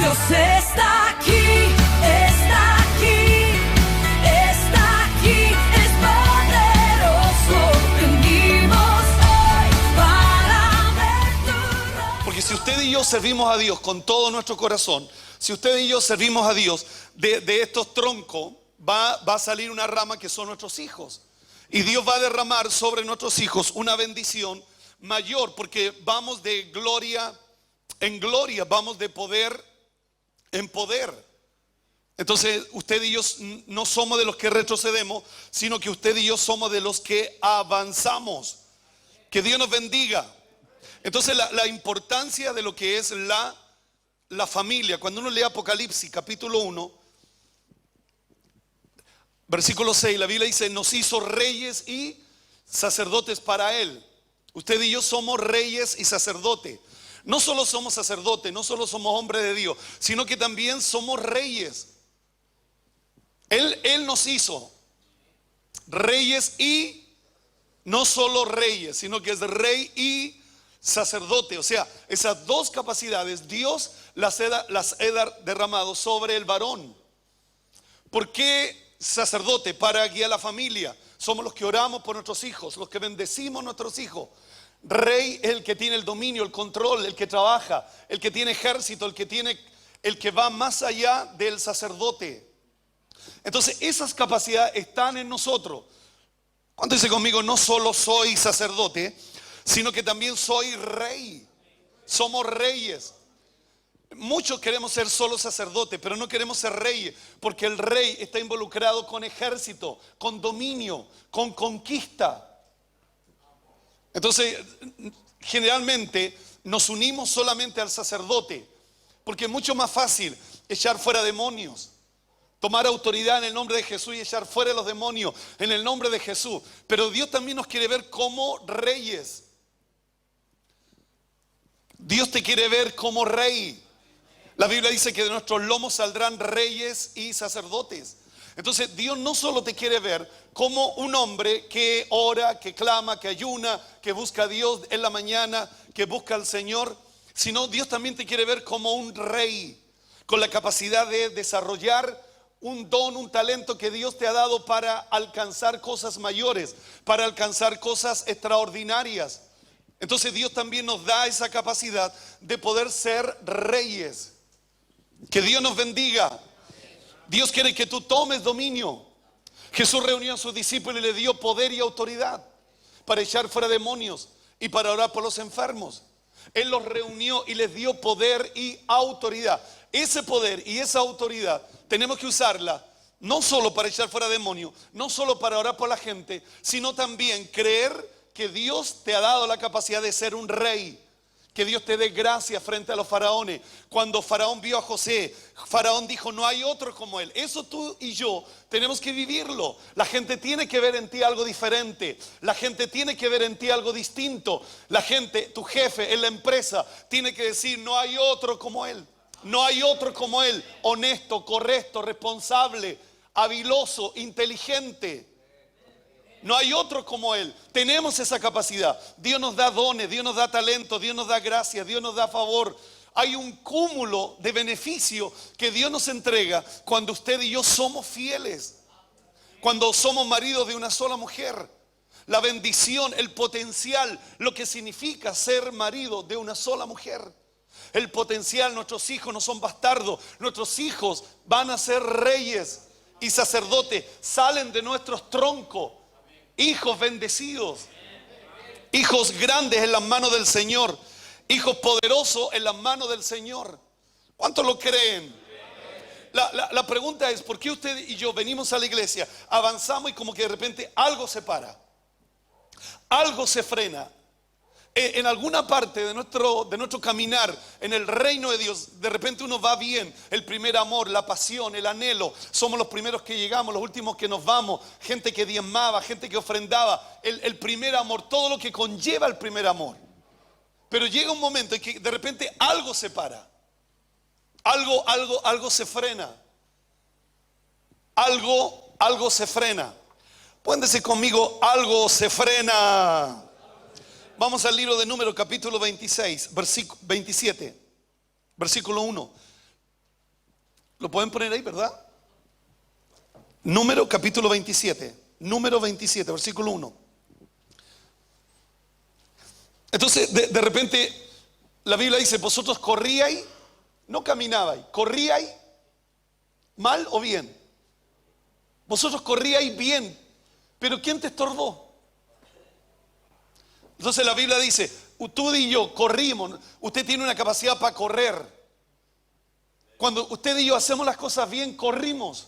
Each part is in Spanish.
Dios está aquí, está aquí, está aquí, es poderoso. Venimos hoy para ver tu rostro. Porque si usted y yo servimos a Dios con todo nuestro corazón, si usted y yo servimos a Dios, de estos troncos va a salir una rama que son nuestros hijos. Y Dios va a derramar sobre nuestros hijos una bendición mayor, porque vamos de gloria en gloria, vamos de poder en poder. Entonces usted y yo no somos de los que retrocedemos, sino que usted y yo somos de los que avanzamos. Que Dios nos bendiga. Entonces la importancia de lo que es la familia, cuando uno lee Apocalipsis capítulo 1, versículo 6, la Biblia dice: nos hizo reyes y sacerdotes para Él. Usted y yo somos reyes y sacerdotes. No solo somos sacerdotes, no solo somos hombres de Dios, sino que también somos reyes. Él nos hizo reyes y no solo reyes, sino que es rey y sacerdote. O sea, esas dos capacidades Dios las ha derramado sobre el varón. ¿Por qué sacerdote? Para guiar a la familia. Somos los que oramos por nuestros hijos, los que bendecimos a nuestros hijos. Rey es el que tiene el dominio, el control, el que trabaja, el que tiene ejército, el que va más allá del sacerdote. Entonces esas capacidades están en nosotros. ¿Cuánto dice conmigo? No solo soy sacerdote, sino que también soy rey. Somos reyes. Muchos queremos ser solo sacerdotes, pero no queremos ser reyes, porque el rey está involucrado con ejército, con dominio, con conquista. Entonces, generalmente nos unimos solamente al sacerdote, porque es mucho más fácil echar fuera demonios, tomar autoridad en el nombre de Jesús y echar fuera los demonios en el nombre de Jesús. Pero Dios también nos quiere ver como reyes. Dios te quiere ver como rey. La Biblia dice que de nuestros lomos saldrán reyes y sacerdotes. Entonces Dios no solo te quiere ver como un hombre que ora, que clama, que ayuna, que busca a Dios en la mañana, que busca al Señor, sino Dios también te quiere ver como un rey, con la capacidad de desarrollar un don, un talento que Dios te ha dado para alcanzar cosas mayores, para alcanzar cosas extraordinarias. Entonces Dios también nos da esa capacidad de poder ser reyes. Que Dios nos bendiga. Dios quiere que tú tomes dominio. Jesús reunió a sus discípulos y le dio poder y autoridad para echar fuera demonios y para orar por los enfermos. Él los reunió y les dio poder y autoridad. Ese poder y esa autoridad tenemos que usarla no solo para echar fuera demonios, no solo para orar por la gente, sino también creer que Dios te ha dado la capacidad de ser un rey. Que Dios te dé gracia frente a los faraones. Cuando Faraón vio a José, Faraón dijo: no hay otro como él. Eso tú y yo tenemos que vivirlo. La gente tiene que ver en ti algo diferente. La gente tiene que ver en ti algo distinto. La gente, tu jefe en la empresa, tiene que decir: no hay otro como él. No hay otro como él. Honesto, correcto, responsable, habiloso, inteligente. No hay otro como Él. Tenemos esa capacidad. Dios nos da dones, Dios nos da talento, Dios nos da gracia, Dios nos da favor. Hay un cúmulo de beneficio que Dios nos entrega cuando usted y yo somos fieles. Cuando somos maridos de una sola mujer. La bendición, el potencial, lo que significa ser marido de una sola mujer. El potencial, nuestros hijos no son bastardos. Nuestros hijos van a ser reyes y sacerdotes. Salen de nuestros troncos. Hijos bendecidos, hijos grandes en las manos del Señor, hijos poderosos en las manos del Señor. ¿Cuántos lo creen? La pregunta es: ¿por qué usted y yo venimos a la iglesia, avanzamos y como que de repente algo se para, algo se frena? En alguna parte de nuestro caminar en el reino de Dios, de repente uno va bien. El primer amor, la pasión, el anhelo. Somos los primeros que llegamos, los últimos que nos vamos. Gente que diezmaba, gente que ofrendaba. El primer amor, todo lo que conlleva el primer amor. Pero llega un momento en que de repente algo se para. Algo se frena. Algo se frena. Pueden decir conmigo: algo se frena. Vamos al libro de Números, capítulo 26, versículo 27, versículo 1. Lo pueden poner ahí, ¿verdad? Número capítulo 27. Número 27, versículo 1. Entonces, de repente, la Biblia dice, vosotros corríais, no caminabais, corríais mal o bien. Vosotros corríais bien, pero ¿quién te estorbó? Entonces la Biblia dice, tú y yo corrimos, usted tiene una capacidad para correr. Cuando usted y yo hacemos las cosas bien, corrimos.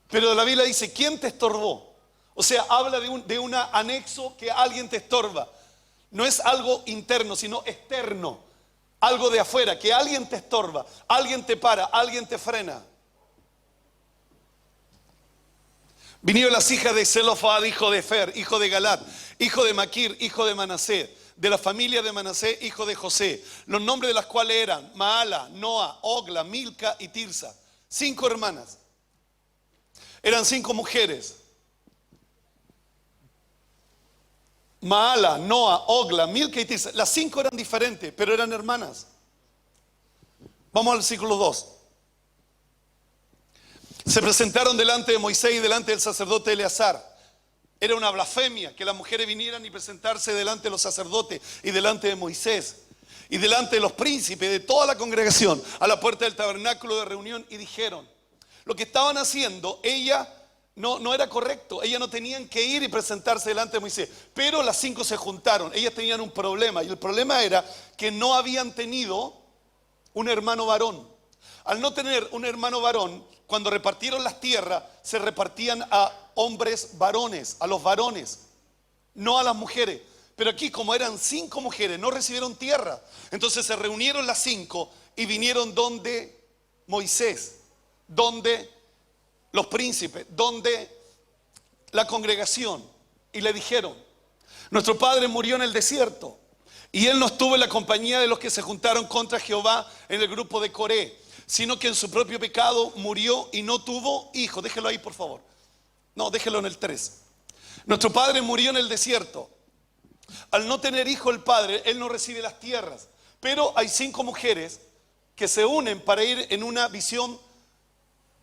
Pero la Biblia dice, ¿quién te estorbó? O sea, habla de un anexo que alguien te estorba. No es algo interno, sino externo. Algo de afuera, que alguien te estorba, alguien te para, alguien te frena. Vinieron las hijas de Zelofad, hijo de Fer, hijo de Galat, hijo de Maquir, hijo de Manasés, de la familia de Manasés, hijo de José, los nombres de las cuales eran Maala, Noa, Ogla, Milca y Tirsa. 5 hermanas. Eran 5 mujeres. Maala, Noa, Ogla, Milca y Tirsa. Las 5 eran diferentes, pero eran hermanas. Vamos al versículo 2. Se presentaron delante de Moisés y delante del sacerdote Eleazar. Era una blasfemia que las mujeres vinieran y presentarse delante de los sacerdotes y delante de Moisés y delante de los príncipes de toda la congregación a la puerta del tabernáculo de reunión, y dijeron, lo que estaban haciendo, no era correcto. Ellas no tenían que ir y presentarse delante de Moisés. Pero las 5 se juntaron. Ellas tenían un problema. Y el problema era que no habían tenido un hermano varón. Al no tener un hermano varón, cuando repartieron las tierras, se repartían a hombres varones, a los varones, no a las mujeres. Pero aquí, como eran 5 mujeres, no recibieron tierra. Entonces se reunieron las 5 y vinieron donde Moisés, donde los príncipes, donde la congregación, y le dijeron, nuestro padre murió en el desierto y él no estuvo en la compañía de los que se juntaron contra Jehová en el grupo de Coré, sino que en su propio pecado murió y no tuvo hijo. Déjelo ahí, por favor. No, déjelo en el 3. Nuestro padre murió en el desierto. Al no tener hijo el padre, él no recibe las tierras. Pero hay 5 mujeres que se unen para ir en una visión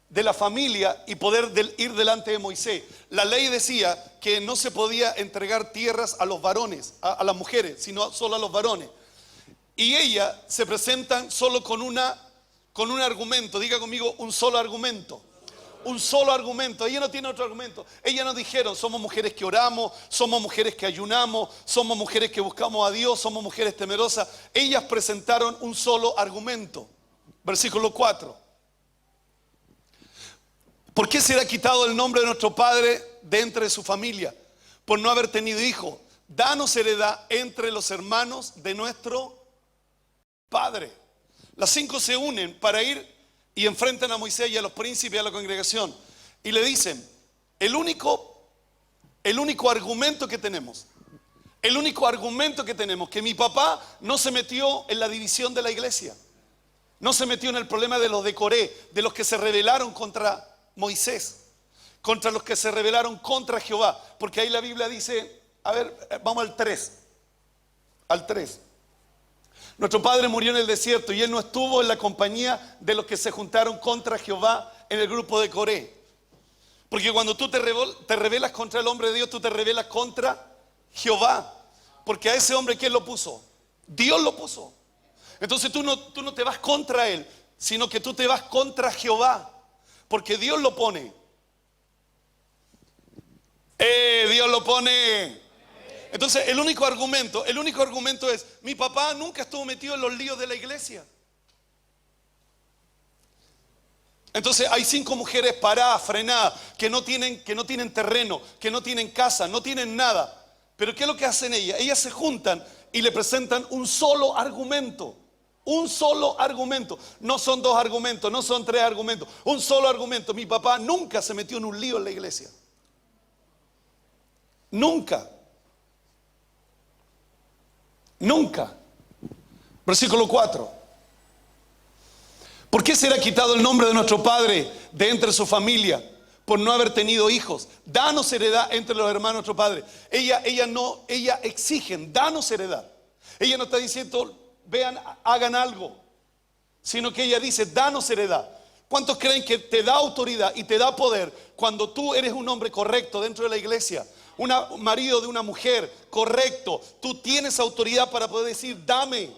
de la familia y poder ir delante de Moisés. La ley decía que no se podía entregar tierras a los varones, a las mujeres, sino solo a los varones. Y ellas se presentan solo con un argumento. Diga conmigo, un solo argumento. Un solo argumento. Ella no tiene otro argumento. Ellas nos dijeron, somos mujeres que oramos, somos mujeres que ayunamos, somos mujeres que buscamos a Dios, somos mujeres temerosas. Ellas presentaron un solo argumento. Versículo 4. ¿Por qué será quitado el nombre de nuestro padre de entre su familia? Por no haber tenido hijo. Danos heredad entre los hermanos de nuestro padre. Las 5 se unen para ir y enfrentan a Moisés y a los príncipes y a la congregación. Y le dicen, el único argumento que tenemos, que mi papá no se metió en la división de la iglesia. No se metió en el problema de los de Coré, de los que se rebelaron contra Moisés, contra los que se rebelaron contra Jehová. Porque ahí la Biblia dice, a ver, vamos al 3. Al 3. Nuestro padre murió en el desierto y él no estuvo en la compañía de los que se juntaron contra Jehová en el grupo de Coré. Porque cuando tú te rebelas contra el hombre de Dios, tú te rebelas contra Jehová. Porque a ese hombre, ¿quién lo puso? Dios lo puso. Entonces tú no te vas contra él, sino que tú te vas contra Jehová. Porque Dios lo pone. Dios lo pone. Entonces el único argumento es, mi papá nunca estuvo metido en los líos de la iglesia. Entonces hay 5 mujeres paradas, frenadas, que no tienen terreno, que no tienen casa, no tienen nada. Pero ¿qué es lo que hacen ellas? Ellas se juntan y le presentan un solo argumento. Un solo argumento. No son 2 argumentos, no son 3 argumentos. Un solo argumento. Mi papá nunca se metió en un lío en la iglesia. Nunca. Nunca. Versículo 4. ¿Por qué será quitado el nombre de nuestro padre de entre su familia? Por no haber tenido hijos. Danos heredad entre los hermanos de nuestro padre. Ella exigen, danos heredad. Ella no está diciendo, vean, hagan algo, sino que ella dice, danos heredad. ¿Cuántos creen que te da autoridad y te da poder cuando tú eres un hombre correcto dentro de la iglesia? Un marido de una mujer correcto. Tú tienes autoridad para poder decir, dame.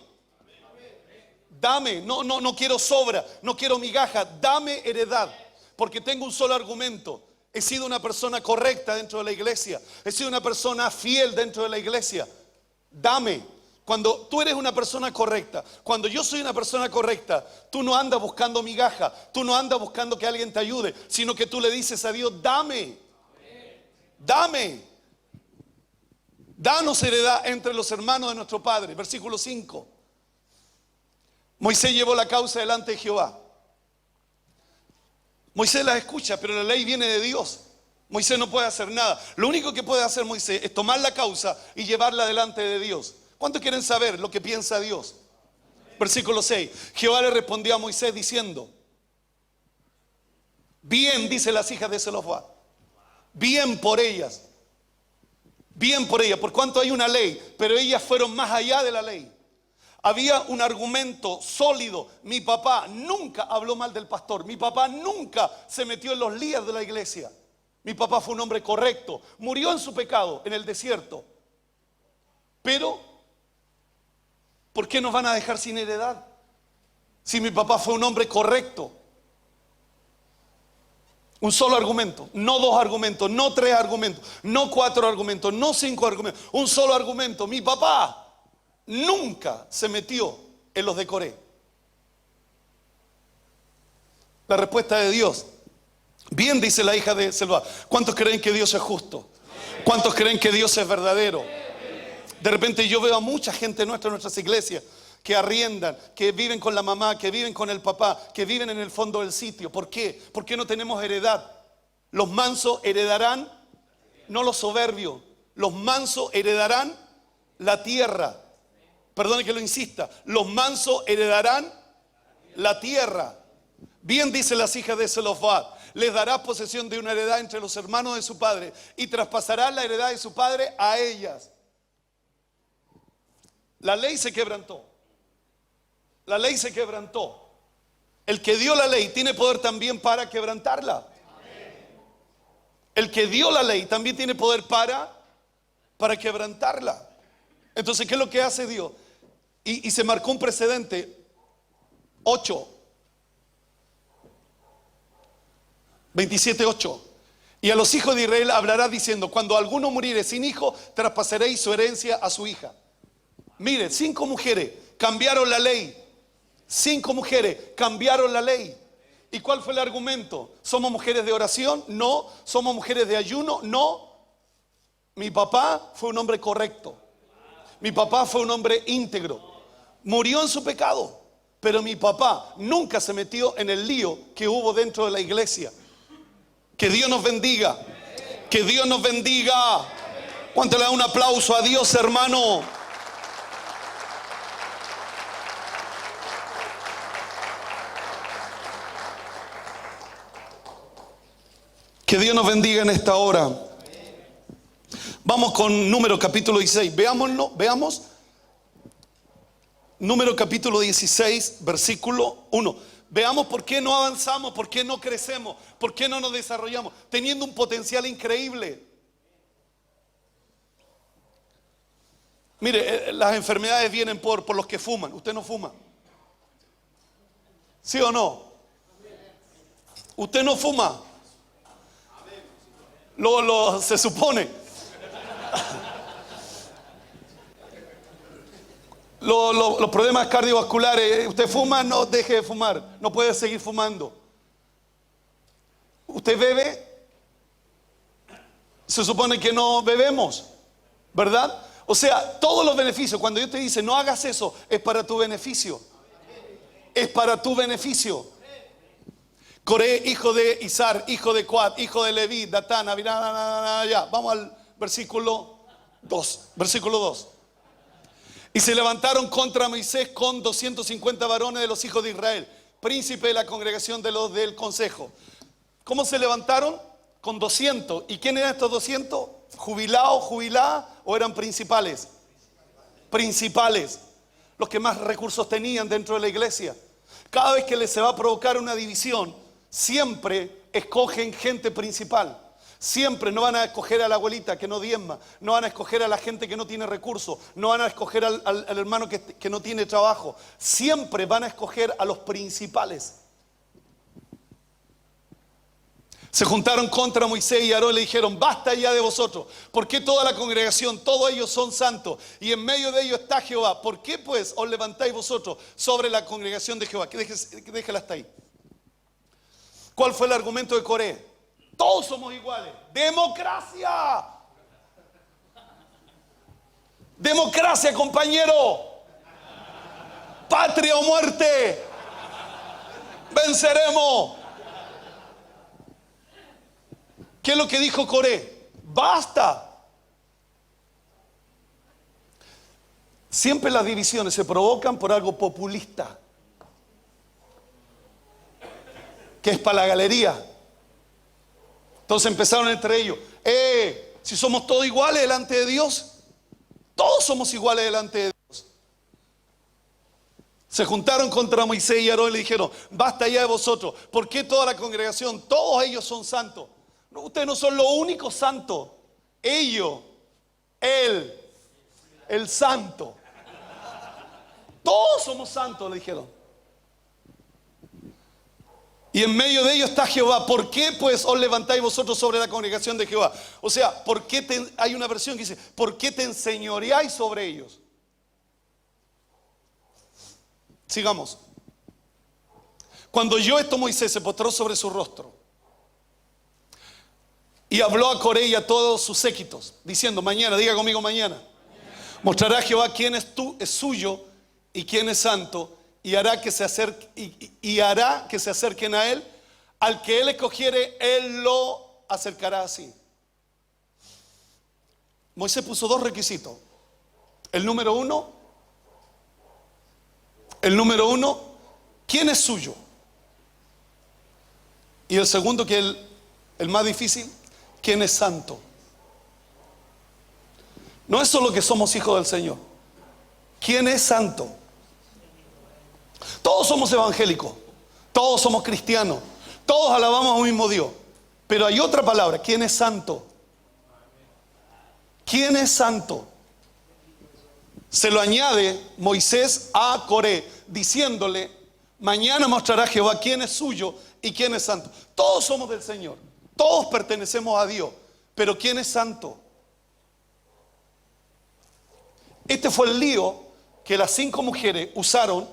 Dame, no quiero sobra, no quiero migaja, dame heredad. Porque tengo un solo argumento. He sido una persona correcta dentro de la iglesia. He sido una persona fiel dentro de la iglesia. Dame. Cuando tú eres una persona correcta, cuando yo soy una persona correcta, tú no andas buscando migaja, tú no andas buscando que alguien te ayude, sino que tú le dices a Dios, dame, dame, danos heredad entre los hermanos de nuestro Padre. Versículo 5. Moisés llevó la causa delante de Jehová. Moisés la escucha, pero la ley viene de Dios. Moisés no puede hacer nada. Lo único que puede hacer Moisés es tomar la causa y llevarla delante de Dios. ¿Cuántos quieren saber lo que piensa Dios? Versículo 6. Jehová le respondió a Moisés diciendo, bien, dice las hijas de Zelofhad, bien por ellas, por cuanto hay una ley, pero ellas fueron más allá de la ley. Había un argumento sólido. Mi papá nunca habló mal del pastor, mi papá nunca se metió en los líos de la iglesia. Mi papá fue un hombre correcto, murió en su pecado en el desierto, pero ¿por qué nos van a dejar sin heredad? Si mi papá fue un hombre correcto. Un solo argumento, no dos argumentos, no tres argumentos, no cuatro argumentos, no cinco argumentos. Un solo argumento. Mi papá nunca se metió en los de Coré. La respuesta de Dios. Bien, dice la hija de Zelofhad. ¿Cuántos creen que Dios es justo? ¿Cuántos creen que Dios es verdadero? De repente yo veo a mucha gente nuestra en nuestras iglesias que arriendan, que viven con la mamá, que viven con el papá, que viven en el fondo del sitio. ¿Por qué? Porque no tenemos heredad. Los mansos heredarán, no los soberbios. Los mansos heredarán la tierra. Perdone que lo insista. Los mansos heredarán la tierra. Bien dice las hijas de Zelofhad, les dará posesión de una heredad entre los hermanos de su padre y traspasará la heredad de su padre a ellas. La ley se quebrantó. La ley se quebrantó. El que dio la ley tiene poder también para quebrantarla. El que dio la ley también tiene poder para quebrantarla. Entonces, ¿qué es lo que hace Dios? Y se marcó un precedente. 27:8. Y a los hijos de Israel hablará diciendo, cuando alguno muriere sin hijo, traspasaréis su herencia a su hija. Mire, 5 mujeres cambiaron la ley. 5 mujeres cambiaron la ley. ¿Y cuál fue el argumento? ¿Somos mujeres de oración? No. ¿Somos mujeres de ayuno? No. Mi papá fue un hombre correcto. Mi papá fue un hombre íntegro. Murió en su pecado. Pero mi papá nunca se metió en el lío que hubo dentro de la iglesia. Que Dios nos bendiga. Que Dios nos bendiga. ¿Cuánto le da un aplauso a Dios, hermano? Que Dios nos bendiga en esta hora. Vamos con Número capítulo 16. Veamos. Número capítulo 16, versículo 1. Veamos por qué no avanzamos, por qué no crecemos, por qué no nos desarrollamos, teniendo un potencial increíble. Mire, las enfermedades vienen por los que fuman. Usted no fuma. ¿Sí o no? Usted no fuma. Se supone. Los problemas cardiovasculares. Usted fuma, no deje de fumar. No puede seguir fumando. Usted bebe. Se supone que no bebemos, ¿verdad? O sea, todos los beneficios. Cuando Dios te dice no hagas eso, es para tu beneficio. Es para tu beneficio. Coré, hijo de Izar, hijo de Coat, hijo de Leví, Datán, Abirán, ya. Vamos al versículo 2. Versículo 2. Y se levantaron contra Moisés con 250 varones de los hijos de Israel, príncipe de la congregación de los del consejo. ¿Cómo se levantaron? Con 200. ¿Y quién eran estos 200? ¿Jubilados, jubiladas o eran principales? Principales. Los que más recursos tenían dentro de la iglesia. Cada vez que se va a provocar una división, siempre escogen gente principal. Siempre no van a escoger a la abuelita que no diezma, no van a escoger a la gente que no tiene recursos, no van a escoger al hermano que no tiene trabajo. Siempre van a escoger a los principales. Se juntaron contra Moisés y Aarón y le dijeron: basta ya de vosotros. ¿Por qué toda la congregación, todos ellos son santos, y en medio de ellos está Jehová? ¿Por qué pues os levantáis vosotros sobre la congregación de Jehová? Que déjela hasta ahí. ¿Cuál fue el argumento de Coré? Todos somos iguales. ¡Democracia! ¡Democracia, compañero! ¡Patria o muerte! ¡Venceremos! ¿Qué es lo que dijo Coré? ¡Basta! Siempre las divisiones se provocan por algo populista, que es para la galería. Entonces empezaron entre ellos: si somos todos iguales delante de Dios, todos somos iguales delante de Dios. Se juntaron contra Moisés y Aarón y le dijeron: basta ya de vosotros. ¿Por qué toda la congregación? Todos ellos son santos. No, ustedes no son los únicos santos. Ellos, él, el santo. Todos somos santos, le dijeron. Y en medio de ellos está Jehová. ¿Por qué pues os levantáis vosotros sobre la congregación de Jehová? O sea, ¿por qué hay una versión que dice: ¿por qué te enseñoreáis sobre ellos? Sigamos. Cuando oyó esto, Moisés se postró sobre su rostro y habló a Coré y a todos sus séquitos, diciendo: mañana, diga conmigo, mañana, mostrará Jehová quién es suyo y quién es santo, y hará que se acerquen a él. Al que él escogiere, él lo acercará así. Moisés puso dos requisitos. El número uno, ¿quién es suyo? Y el segundo, que es el más difícil: ¿quién es santo? No es solo que somos hijos del Señor. ¿Quién es santo? Todos somos evangélicos, todos somos cristianos, todos alabamos a un mismo Dios. Pero hay otra palabra: ¿quién es santo? ¿Quién es santo? Se lo añade Moisés a Coré, diciéndole: mañana mostrará Jehová quién es suyo y quién es santo. Todos somos del Señor, todos pertenecemos a Dios, pero ¿quién es santo? Este fue el lío que las 5 mujeres usaron,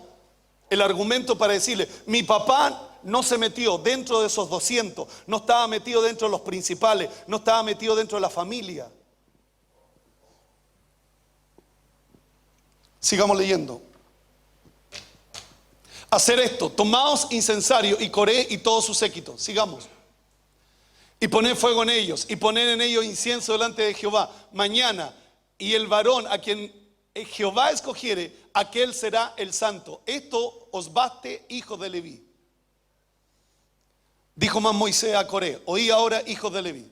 el argumento para decirle: mi papá no se metió dentro de esos 200, no estaba metido dentro de los principales, no estaba metido dentro de la familia. Sigamos leyendo. Hacer esto: tomaos incensario y Coré y todos sus séquitos. Sigamos. Y poned fuego en ellos, y poned en ellos incienso delante de Jehová mañana, y el varón a quien Jehová escogiere, aquel será el santo. Esto os baste, hijos de Leví. Dijo más Moisés a Coré: oí ahora, hijos de Leví,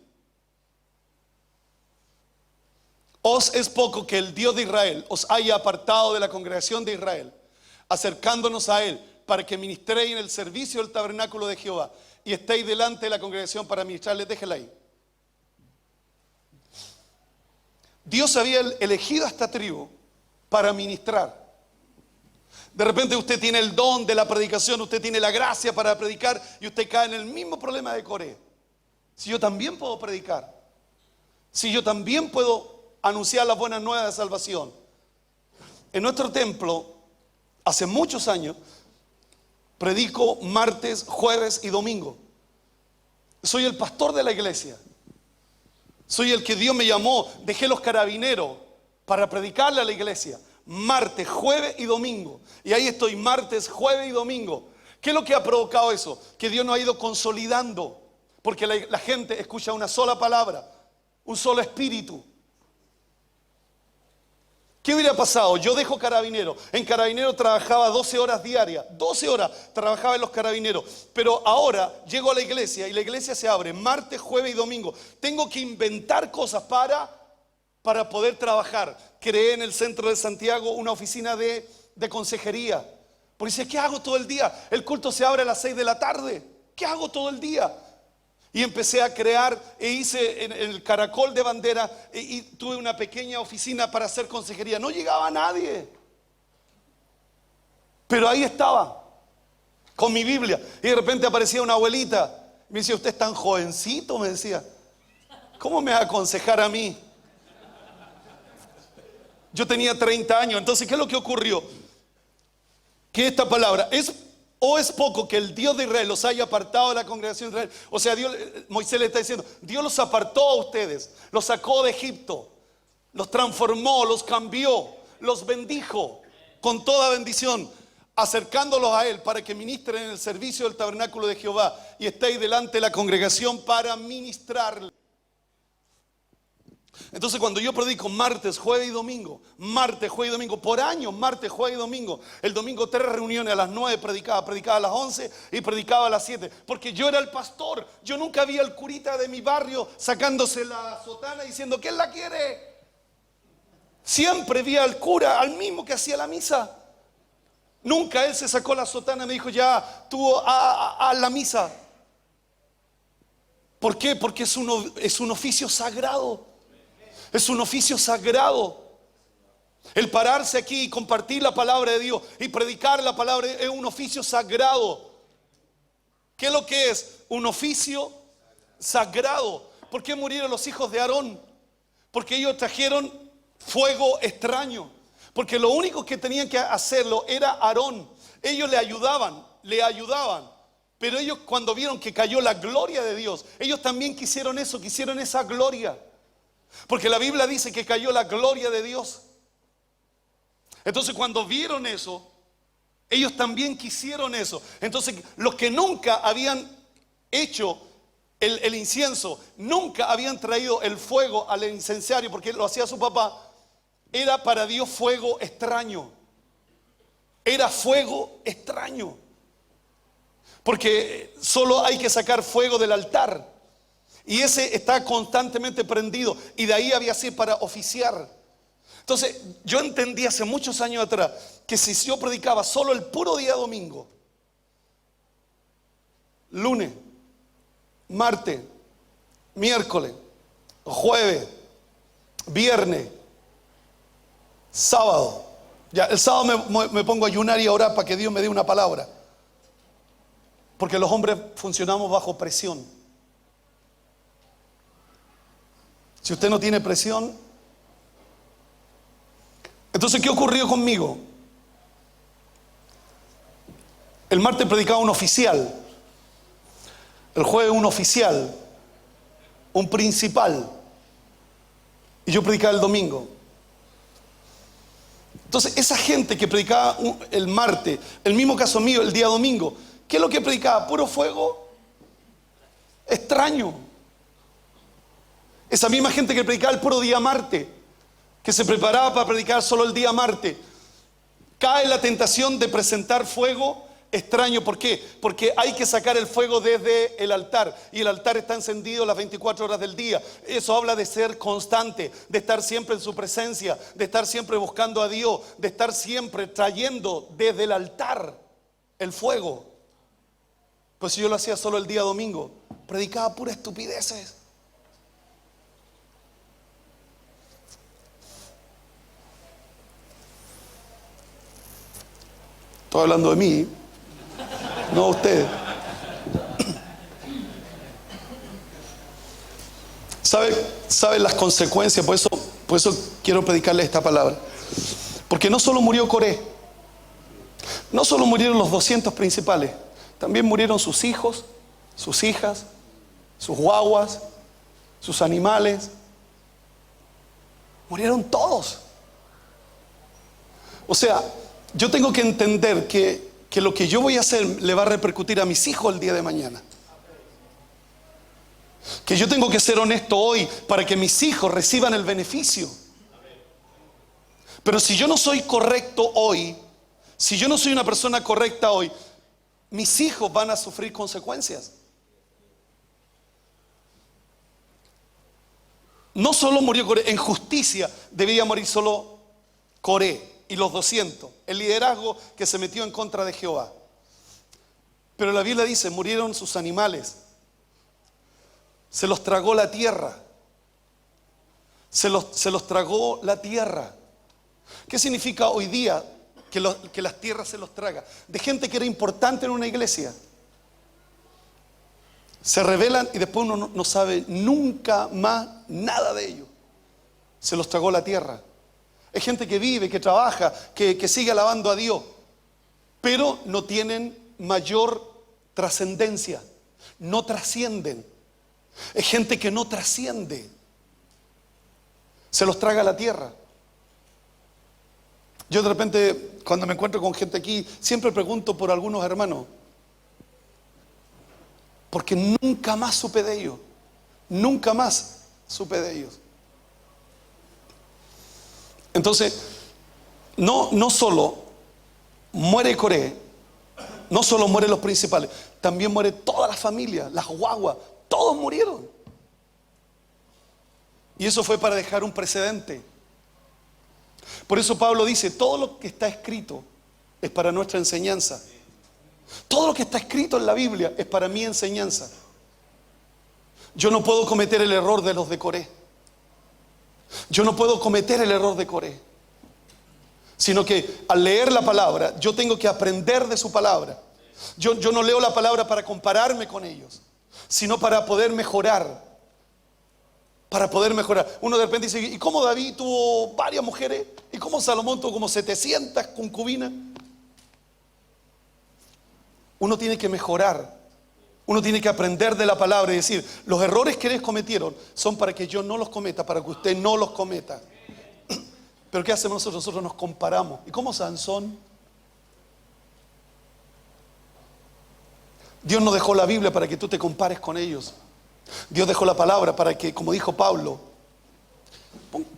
os es poco que el Dios de Israel os haya apartado de la congregación de Israel, acercándonos a él, para que ministréis en el servicio del tabernáculo de Jehová, y estéis delante de la congregación para ministrarles. Déjela ahí. Dios había elegido a esta tribu para ministrar. De repente usted tiene el don de la predicación, usted tiene la gracia para predicar, y usted cae en el mismo problema de Coré. Si yo también puedo predicar, si yo también puedo anunciar las buenas nuevas de salvación. En nuestro templo, hace muchos años, predico martes, jueves y domingo. Soy el pastor de la iglesia. Soy el que Dios me llamó. Dejé los carabineros para predicarle a la iglesia. Martes, jueves y domingo. Y ahí estoy, martes, jueves y domingo. ¿Qué es lo que ha provocado eso? Que Dios nos ha ido consolidando. Porque la gente escucha una sola palabra, un solo espíritu. ¿Qué hubiera pasado? Yo dejo carabinero. En carabinero trabajaba 12 horas diarias. 12 horas trabajaba en los carabineros. Pero ahora llego a la iglesia y la iglesia se abre martes, jueves y domingo. Tengo que inventar cosas para poder trabajar. Creé en el centro de Santiago una oficina de consejería Porque dice, ¿qué hago todo el día? El culto se abre a las 6 de la tarde. ¿Qué hago todo el día? Y empecé a crear e hice en el Caracol de Bandera y tuve una pequeña oficina para hacer consejería. No llegaba nadie. Pero ahí estaba, con mi Biblia. Y de repente aparecía una abuelita. Me decía, usted es tan jovencito, me decía. ¿Cómo me va a aconsejar a mí? Yo tenía 30 años. Entonces, ¿qué es lo que ocurrió? Que esta palabra es poco que el Dios de Israel los haya apartado de la congregación de Israel. O sea, Moisés le está diciendo, Dios los apartó a ustedes, los sacó de Egipto, los transformó, los cambió, los bendijo con toda bendición, acercándolos a Él para que ministren en el servicio del tabernáculo de Jehová y estéis delante de la congregación para ministrarle. Entonces cuando yo predico martes, jueves y domingo, por años, martes, jueves y domingo, el domingo 3 reuniones a las 9 predicaba a las 11 y predicaba a las 7, porque yo era el pastor. Yo nunca vi al curita de mi barrio sacándose la sotana diciendo, ¿quién la quiere? Siempre vi al cura, al mismo que hacía la misa. Nunca él se sacó la sotana y me dijo, ya, tú a la misa. ¿Por qué? Porque es un oficio sagrado. Es un oficio sagrado. El pararse aquí y compartir la palabra de Dios y predicar la palabra es un oficio sagrado. ¿Qué es lo que es? Un oficio sagrado. ¿Por qué murieron los hijos de Aarón? Porque ellos trajeron fuego extraño. Porque lo único que tenían que hacerlo era Aarón. Ellos le ayudaban. Pero ellos, cuando vieron que cayó la gloria de Dios, ellos también quisieron eso, quisieron esa gloria. Porque la Biblia dice que cayó la gloria de Dios. Entonces cuando vieron eso, ellos también quisieron eso. Entonces los que nunca habían hecho el incienso, nunca habían traído el fuego al incensario, porque lo hacía su papá, era para Dios fuego extraño. Era fuego extraño. Porque solo hay que sacar fuego del altar. Y ese está constantemente prendido. Y de ahí había sido para oficiar. Entonces yo entendí hace muchos años atrás que si yo predicaba solo el puro día domingo, lunes, martes, miércoles, jueves, viernes, sábado. Ya, el sábado me pongo a ayunar y a orar para que Dios me dé una palabra. Porque los hombres funcionamos bajo presión. Si usted no tiene presión. Entonces, ¿qué ocurrió conmigo? El martes predicaba un oficial, el jueves un oficial, un principal, y yo predicaba el domingo. Entonces, esa gente que predicaba el martes, el mismo caso mío, el día domingo, ¿qué es lo que predicaba? Puro fuego extraño. Esa misma gente que predicaba el puro día martes, que se preparaba para predicar solo el día martes, cae en la tentación de presentar fuego extraño. ¿Por qué? Porque hay que sacar el fuego desde el altar, y el altar está encendido las 24 horas del día. Eso habla de ser constante, de estar siempre en su presencia, de estar siempre buscando a Dios, de estar siempre trayendo desde el altar el fuego. Pues si yo lo hacía solo el día domingo, predicaba puras estupideces. Estoy hablando de mí, no de usted. ¿Sabe las consecuencias? Por eso quiero predicarle esta palabra. Porque no solo murió Coré, no solo murieron los 200 principales, también murieron sus hijos, sus hijas, sus guaguas, sus animales. Murieron todos. O sea, yo tengo que entender que lo que yo voy a hacer le va a repercutir a mis hijos el día de mañana. Que yo tengo que ser honesto hoy para que mis hijos reciban el beneficio. Pero si yo no soy correcto hoy, si yo no soy una persona correcta hoy, mis hijos van a sufrir consecuencias. No solo murió Coré, en justicia debía morir solo Coré. y los 200. El liderazgo que se metió en contra de Jehová. Pero la Biblia dice, murieron sus animales. Se los tragó la tierra. Se los tragó la tierra. ¿Qué significa hoy día que las tierras se los traga? De gente que era importante en una iglesia. Se rebelan y después uno no sabe nunca más nada de ellos. Se los tragó la tierra. Es gente que vive, que trabaja, que sigue alabando a Dios, pero no tienen mayor trascendencia. No trascienden. Es gente que no trasciende. Se los traga la tierra. Yo de repente, cuando me encuentro con gente aquí, siempre pregunto por algunos hermanos, porque nunca más supe de ellos. Nunca más supe de ellos. Entonces, no solo muere Coré, no solo mueren los principales, también muere toda la familia, las guaguas, todos murieron. Y eso fue para dejar un precedente. Por eso Pablo dice, todo lo que está escrito es para nuestra enseñanza. Todo lo que está escrito en la Biblia es para mi enseñanza. Yo no puedo cometer el error de los de Coré. Yo no puedo cometer el error de Coré. Sino que al leer la palabra, yo tengo que aprender de su palabra. Yo no leo la palabra para compararme con ellos, sino para poder mejorar. Para poder mejorar. Uno de repente dice, ¿y cómo David tuvo varias mujeres? ¿Y cómo Salomón tuvo como 700 concubinas? Uno tiene que mejorar. Uno tiene que aprender de la palabra y decir, los errores que ellos cometieron son para que yo no los cometa, para que usted no los cometa. Pero ¿qué hacemos nosotros? Nosotros nos comparamos. ¿Y cómo Sansón? Dios no dejó la Biblia para que tú te compares con ellos. Dios dejó la palabra para que, como dijo Pablo,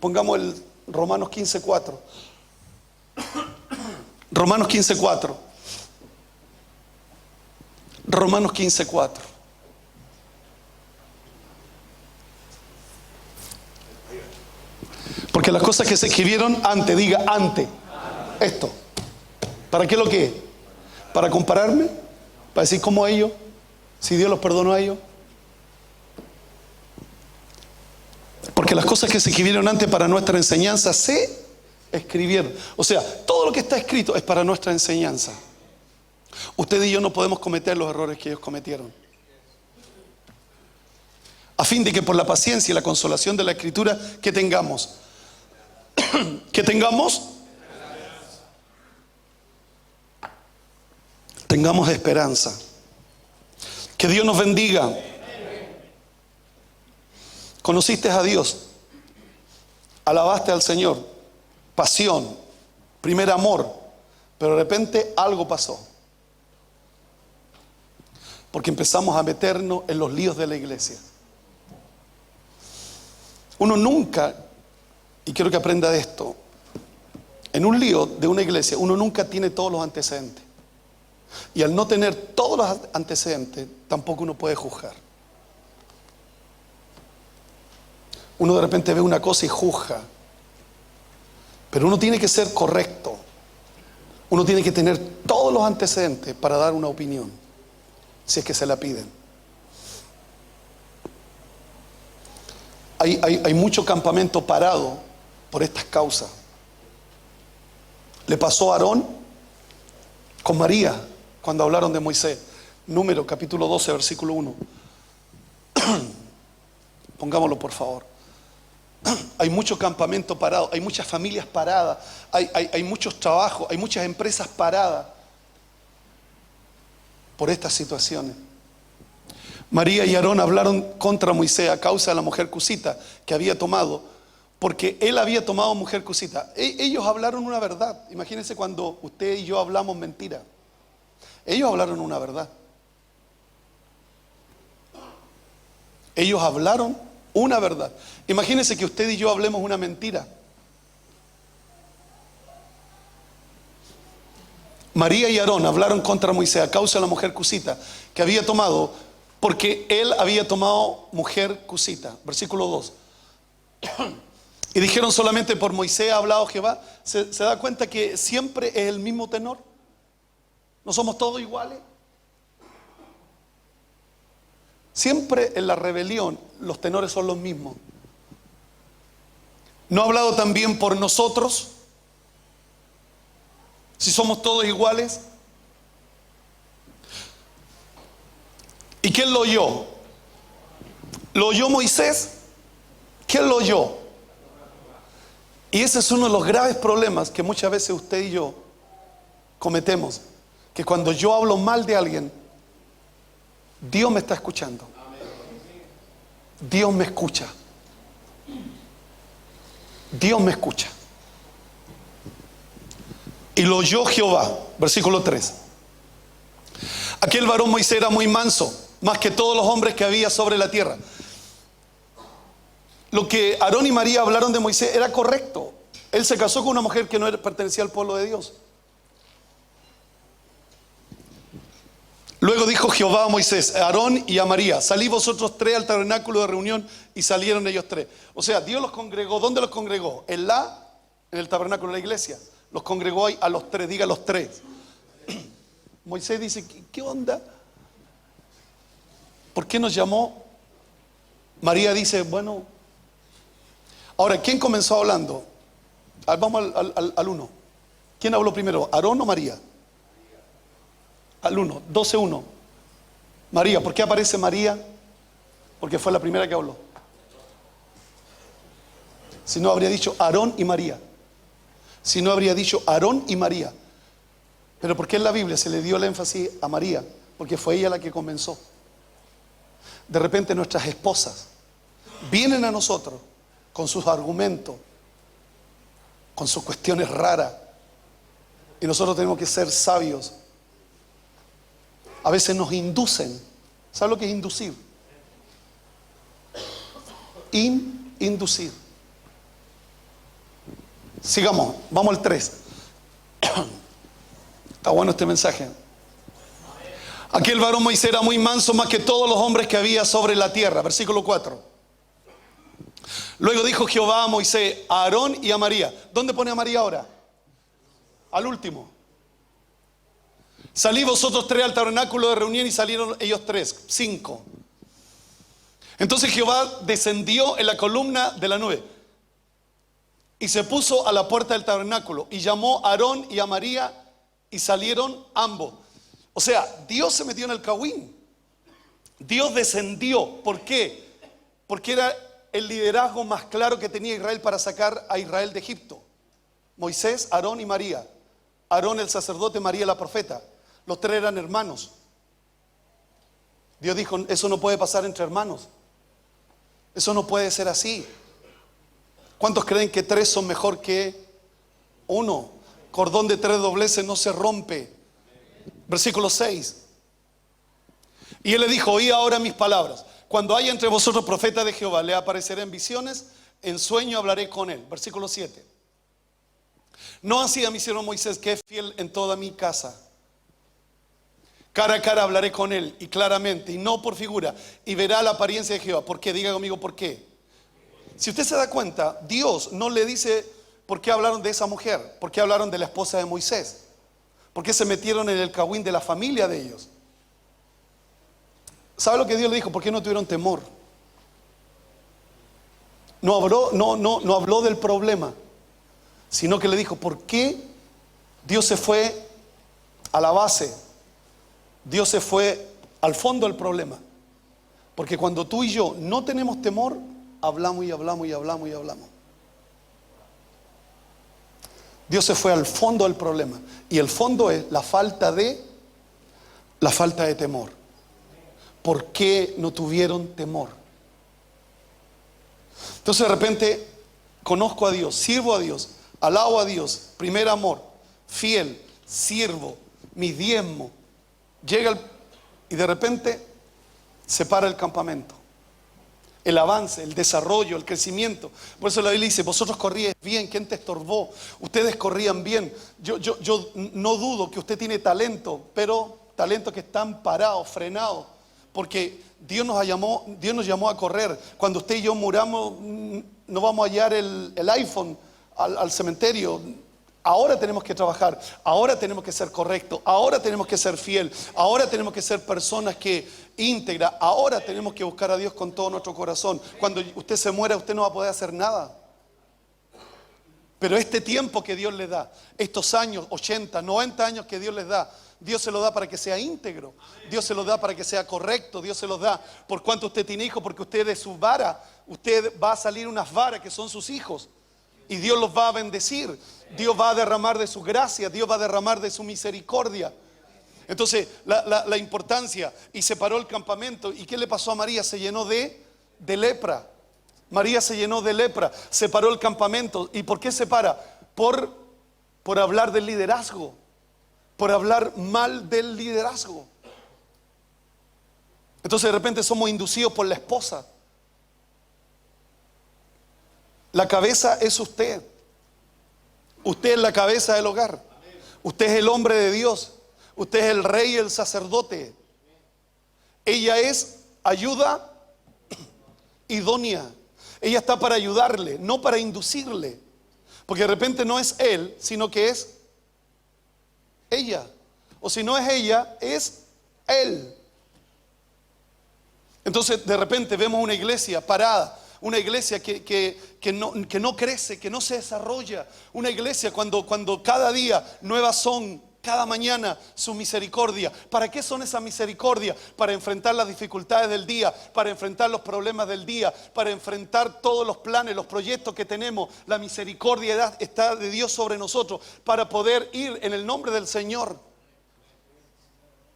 pongamos el Romanos 15:4. Romanos 15:4. Romanos 15:4. Porque las cosas que se escribieron antes, diga antes. Esto. ¿Para qué lo que es? ¿Para compararme? ¿Para decir cómo ellos? Si Dios los perdonó a ellos. Porque las cosas que se escribieron antes para nuestra enseñanza se escribieron. O sea, todo lo que está escrito es para nuestra enseñanza. Usted y yo no podemos cometer los errores que ellos cometieron. A fin de que por la paciencia y la consolación de la Escritura, ¿qué tengamos? ¿Qué tengamos? Tengamos esperanza. Que Dios nos bendiga. Conociste a Dios, alabaste al Señor, pasión, primer amor, pero de repente algo pasó. Porque empezamos a meternos en los líos de la iglesia. Uno nunca, y quiero que aprenda de esto, en un lío de una iglesia, uno nunca tiene todos los antecedentes. Y al no tener todos los antecedentes, tampoco uno puede juzgar. Uno de repente ve una cosa y juzga. Pero uno tiene que ser correcto. Uno tiene que tener todos los antecedentes para dar una opinión, si es que se la piden. Hay mucho campamento parado por estas causas. Le pasó a Aarón con María cuando hablaron de Moisés. Número capítulo 12, versículo 1. Pongámoslo por favor. Hay mucho campamento parado, hay muchas familias paradas, hay muchos trabajos, hay muchas empresas paradas por estas situaciones. María y Aarón hablaron contra Moisés a causa de la mujer cusita que había tomado, porque él había tomado mujer cusita. Ellos hablaron una verdad. Imagínense cuando usted y yo hablamos mentira. Ellos hablaron una verdad. Ellos hablaron una verdad. Imagínense que usted y yo hablemos una mentira. María y Aarón hablaron contra Moisés a causa de la mujer cusita que había tomado, porque él había tomado mujer cusita. Versículo 2. y dijeron solamente por Moisés ha hablado Jehová, ¿se da cuenta que siempre es el mismo tenor? ¿No somos todos iguales? Siempre en la rebelión los tenores son los mismos. ¿No ha hablado también por nosotros? Si somos todos iguales. ¿Y quién lo oyó? ¿Lo oyó Moisés? ¿Quién lo oyó? Y ese es uno de los graves problemas que muchas veces usted y yo cometemos. Que cuando yo hablo mal de alguien, Dios me está escuchando. Dios me escucha. Dios me escucha. Y lo oyó Jehová, versículo 3. Aquel varón Moisés era muy manso, más que todos los hombres que había sobre la tierra. Lo que Aarón y María hablaron de Moisés era correcto. Él se casó con una mujer que no pertenecía al pueblo de Dios. Luego dijo Jehová a Moisés, a Aarón y a María: salid vosotros tres al tabernáculo de reunión. Y salieron ellos tres. O sea, Dios los congregó. ¿Dónde los congregó? En el tabernáculo de la iglesia. Los congregó ahí a los tres. Diga los tres. Moisés dice, ¿qué onda? ¿Por qué nos llamó? María dice, bueno. Ahora, ¿quién comenzó hablando? Vamos al uno. ¿Quién habló primero? ¿Aarón o María? Al 1, 12:1. María. ¿Por qué aparece María? Porque fue la primera que habló. Si no, habría dicho Aarón y María. Si no, habría dicho Aarón y María. Pero ¿por qué en la Biblia se le dio el énfasis a María? Porque fue ella la que comenzó. De repente nuestras esposas vienen a nosotros con sus argumentos, con sus cuestiones raras, y nosotros tenemos que ser sabios. A veces nos inducen. ¿Sabe lo que es inducir? Inducir. Sigamos, vamos al 3. Está bueno este mensaje. Aquel varón Moisés era muy manso, más que todos los hombres que había sobre la tierra. Versículo 4. Luego dijo Jehová a Moisés, a Aarón y a María. ¿Dónde pone a María ahora? Al último. Salí vosotros tres al tabernáculo de reunión. Y salieron ellos tres. 5. Entonces Jehová descendió en la columna de la nube y se puso a la puerta del tabernáculo y llamó a Aarón y a María y salieron ambos. O sea, Dios se metió en el cagüín. Dios descendió. ¿Por qué? Porque era el liderazgo más claro que tenía Israel para sacar a Israel de Egipto. Moisés, Aarón y María. Aarón el sacerdote, María la profeta. Los tres eran hermanos. Dios dijo, eso no puede pasar entre hermanos. Eso no puede ser así. ¿Cuántos creen que tres son mejor que uno? Cordón de tres dobleces no se rompe. Versículo 6. Y él le dijo, oí ahora mis palabras. Cuando haya entre vosotros profeta de Jehová, le apareceré en visiones, en sueño hablaré con él. Versículo 7. No así a mi siervo Moisés, que es fiel en toda mi casa. Cara a cara hablaré con él, y claramente, y no por figura, y verá la apariencia de Jehová. ¿Por qué? Diga conmigo, ¿por qué? Si usted se da cuenta, Dios no le dice por qué hablaron de esa mujer, por qué hablaron de la esposa de Moisés, por qué se metieron en el cagüín de la familia de ellos. ¿Sabe lo que Dios le dijo? ¿Por qué no tuvieron temor? No habló del problema, sino que le dijo, ¿por qué Dios se fue a la base? Dios se fue al fondo del problema. Porque cuando tú y yo no tenemos temor, hablamos y hablamos y hablamos y hablamos. Dios se fue al fondo del problema. Y el fondo es la falta de temor. ¿Por qué no tuvieron temor? Entonces de repente conozco a Dios, sirvo a Dios, alabo a Dios, primer amor, fiel, sirvo, mi diezmo. Y de repente se para el campamento. El avance, el desarrollo, el crecimiento. Por eso la Biblia dice, vosotros corríais bien, ¿quién te estorbó? Ustedes corrían bien. Yo no dudo que usted tiene talento, pero talentos que están parados, frenados. Porque Dios nos llamó a correr. Cuando usted y yo muramos, no vamos a hallar el iPhone al cementerio. Ahora tenemos que trabajar, ahora tenemos que ser correctos, ahora tenemos que ser fiel, ahora tenemos que ser personas que íntegras, ahora tenemos que buscar a Dios con todo nuestro corazón. Cuando usted se muera, usted no va a poder hacer nada. Pero este tiempo que Dios le da, estos años, 80, 90 años que Dios les da, Dios se lo da para que sea íntegro, Dios se lo da para que sea correcto, Dios se los da por cuanto usted tiene hijos, porque usted de su vara, usted va a salir unas varas que son sus hijos. Y Dios los va a bendecir, Dios va a derramar de su gracia, Dios va a derramar de su misericordia. Entonces la importancia, y separó el campamento. ¿Y qué le pasó a María? Se llenó de lepra. María se llenó de lepra, separó el campamento. ¿Y por qué separa? Por hablar del liderazgo, por hablar mal del liderazgo. Entonces de repente somos inducidos por la esposa. La cabeza es usted. Usted es la cabeza del hogar. Usted es el hombre de Dios. Usted es el rey y el sacerdote. Ella es ayuda idónea. Ella está para ayudarle, no para inducirle. Porque de repente no es él, sino que es ella. O si no es ella, es él. Entonces de repente vemos una iglesia parada. Una iglesia que no crece, que no se desarrolla. Una iglesia cuando cada día nuevas son, cada mañana su misericordia. ¿Para qué son esa misericordia? Para enfrentar las dificultades del día, para enfrentar los problemas del día, para enfrentar todos los planes, los proyectos que tenemos. La misericordia está de Dios sobre nosotros para poder ir en el nombre del Señor.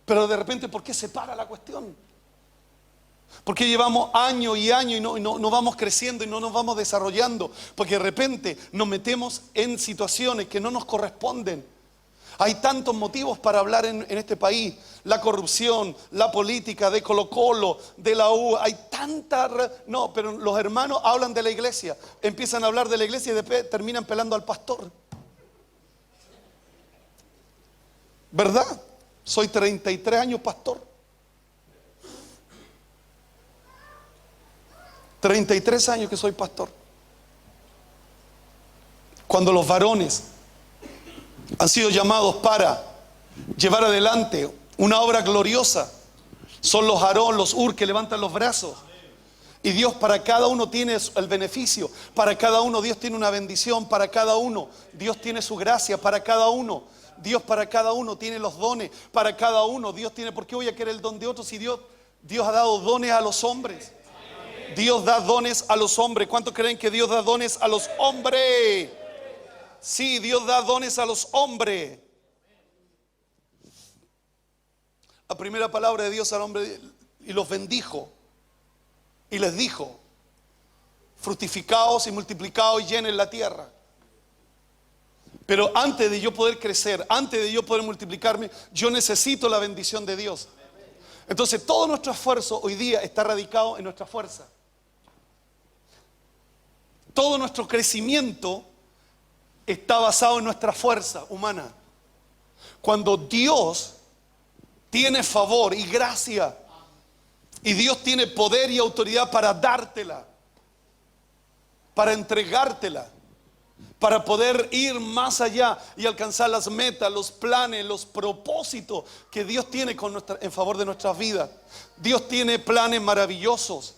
Pero de repente, ¿por qué se para la cuestión? Porque llevamos años y años y no vamos creciendo y no nos vamos desarrollando. Porque de repente nos metemos en situaciones que no nos corresponden. Hay tantos motivos para hablar en este país. La corrupción, la política de Colo-Colo, de la U. Hay tanta... No, pero los hermanos hablan de la iglesia. Empiezan a hablar de la iglesia y después terminan pelando al pastor. ¿Verdad? Soy 33 años pastor. 33 años que soy pastor. Cuando los varones han sido llamados para llevar adelante una obra gloriosa, son los Aarón, los Ur que levantan los brazos. Y Dios para cada uno tiene el beneficio, para cada uno Dios tiene una bendición, para cada uno Dios tiene su gracia, para cada uno Dios para cada uno tiene los dones, para cada uno Dios tiene. ¿Por qué voy a querer el don de otros si Dios ha dado dones a los hombres? Dios da dones a los hombres. ¿Cuántos creen que Dios da dones a los hombres? Sí, Dios da dones a los hombres. La primera palabra de Dios al hombre, y los bendijo y les dijo: fructificaos y multiplicaos y llenen la tierra. Pero antes de yo poder crecer, antes de yo poder multiplicarme, yo necesito la bendición de Dios. Entonces todo nuestro esfuerzo hoy día está radicado en nuestra fuerza. Todo nuestro crecimiento está basado en nuestra fuerza humana. Cuando Dios tiene favor y gracia, y Dios tiene poder y autoridad para dártela, para entregártela, para poder ir más allá y alcanzar las metas, los planes, los propósitos que Dios tiene en favor de nuestras vidas. Dios tiene planes maravillosos.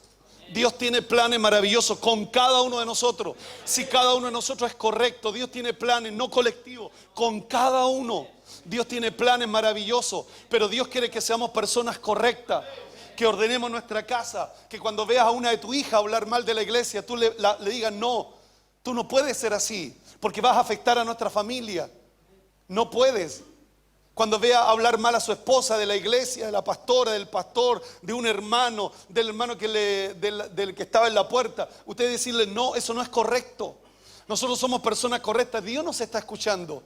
Dios tiene planes maravillosos con cada uno de nosotros. Si cada uno de nosotros es correcto, Dios tiene planes no colectivos con cada uno. Dios tiene planes maravillosos, pero Dios quiere que seamos personas correctas, que ordenemos nuestra casa, que cuando veas a una de tu hija hablar mal de la iglesia, tú le digas: no, tú no puedes ser así, porque vas a afectar a nuestra familia. No puedes. Cuando vea hablar mal a su esposa de la iglesia, de la pastora, del pastor, de un hermano, del hermano del que estaba en la puerta, usted decirle: no, eso no es correcto. Nosotros somos personas correctas. Dios nos está escuchando.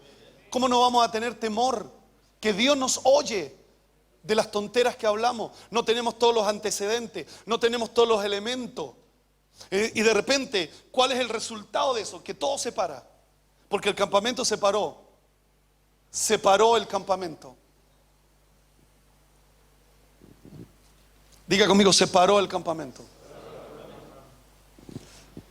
¿Cómo no vamos a tener temor? Que Dios nos oye de las tonteras que hablamos. No tenemos todos los antecedentes, no tenemos todos los elementos. Y de repente, ¿cuál es el resultado de eso? Que todo se para. Porque el campamento se paró. Se paró el campamento. Diga conmigo: se paró el campamento.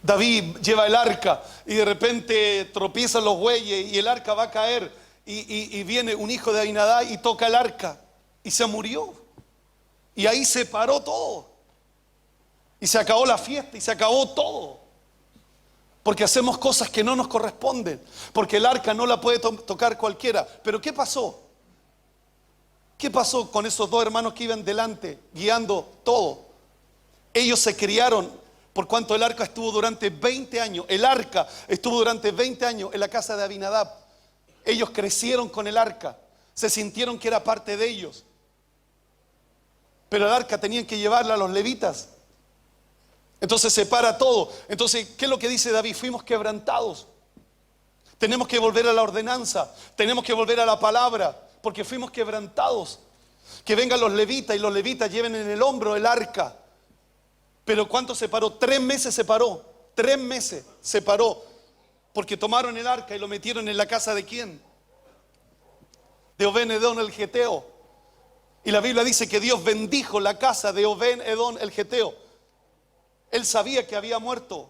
David lleva el arca y de repente tropiezan los bueyes y el arca va a caer y viene un hijo de Abinadab y toca el arca y se murió. Y ahí se paró todo. Y se acabó la fiesta y se acabó todo. Porque hacemos cosas que no nos corresponden. Porque el arca no la puede tocar cualquiera. Pero ¿qué pasó? ¿Qué pasó con esos dos hermanos que iban delante, guiando todo? Ellos se criaron, por cuanto el arca estuvo durante 20 años. El arca estuvo durante 20 años en la casa de Abinadab. Ellos crecieron con el arca. Se sintieron que era parte de ellos. Pero el arca tenían que llevarla a los levitas. Entonces se para todo. Entonces, ¿qué es lo que dice David? Fuimos quebrantados. Tenemos que volver a la ordenanza. Tenemos que volver a la palabra. Porque fuimos quebrantados. Que vengan los levitas y los levitas lleven en el hombro el arca. Pero ¿cuánto se paró? 3 meses se paró. 3 meses se paró. Porque tomaron el arca y lo metieron en la casa de ¿quién? De Obed-Edom el Geteo. Y la Biblia dice que Dios bendijo la casa de Obed-Edom el Geteo. Él sabía que había muerto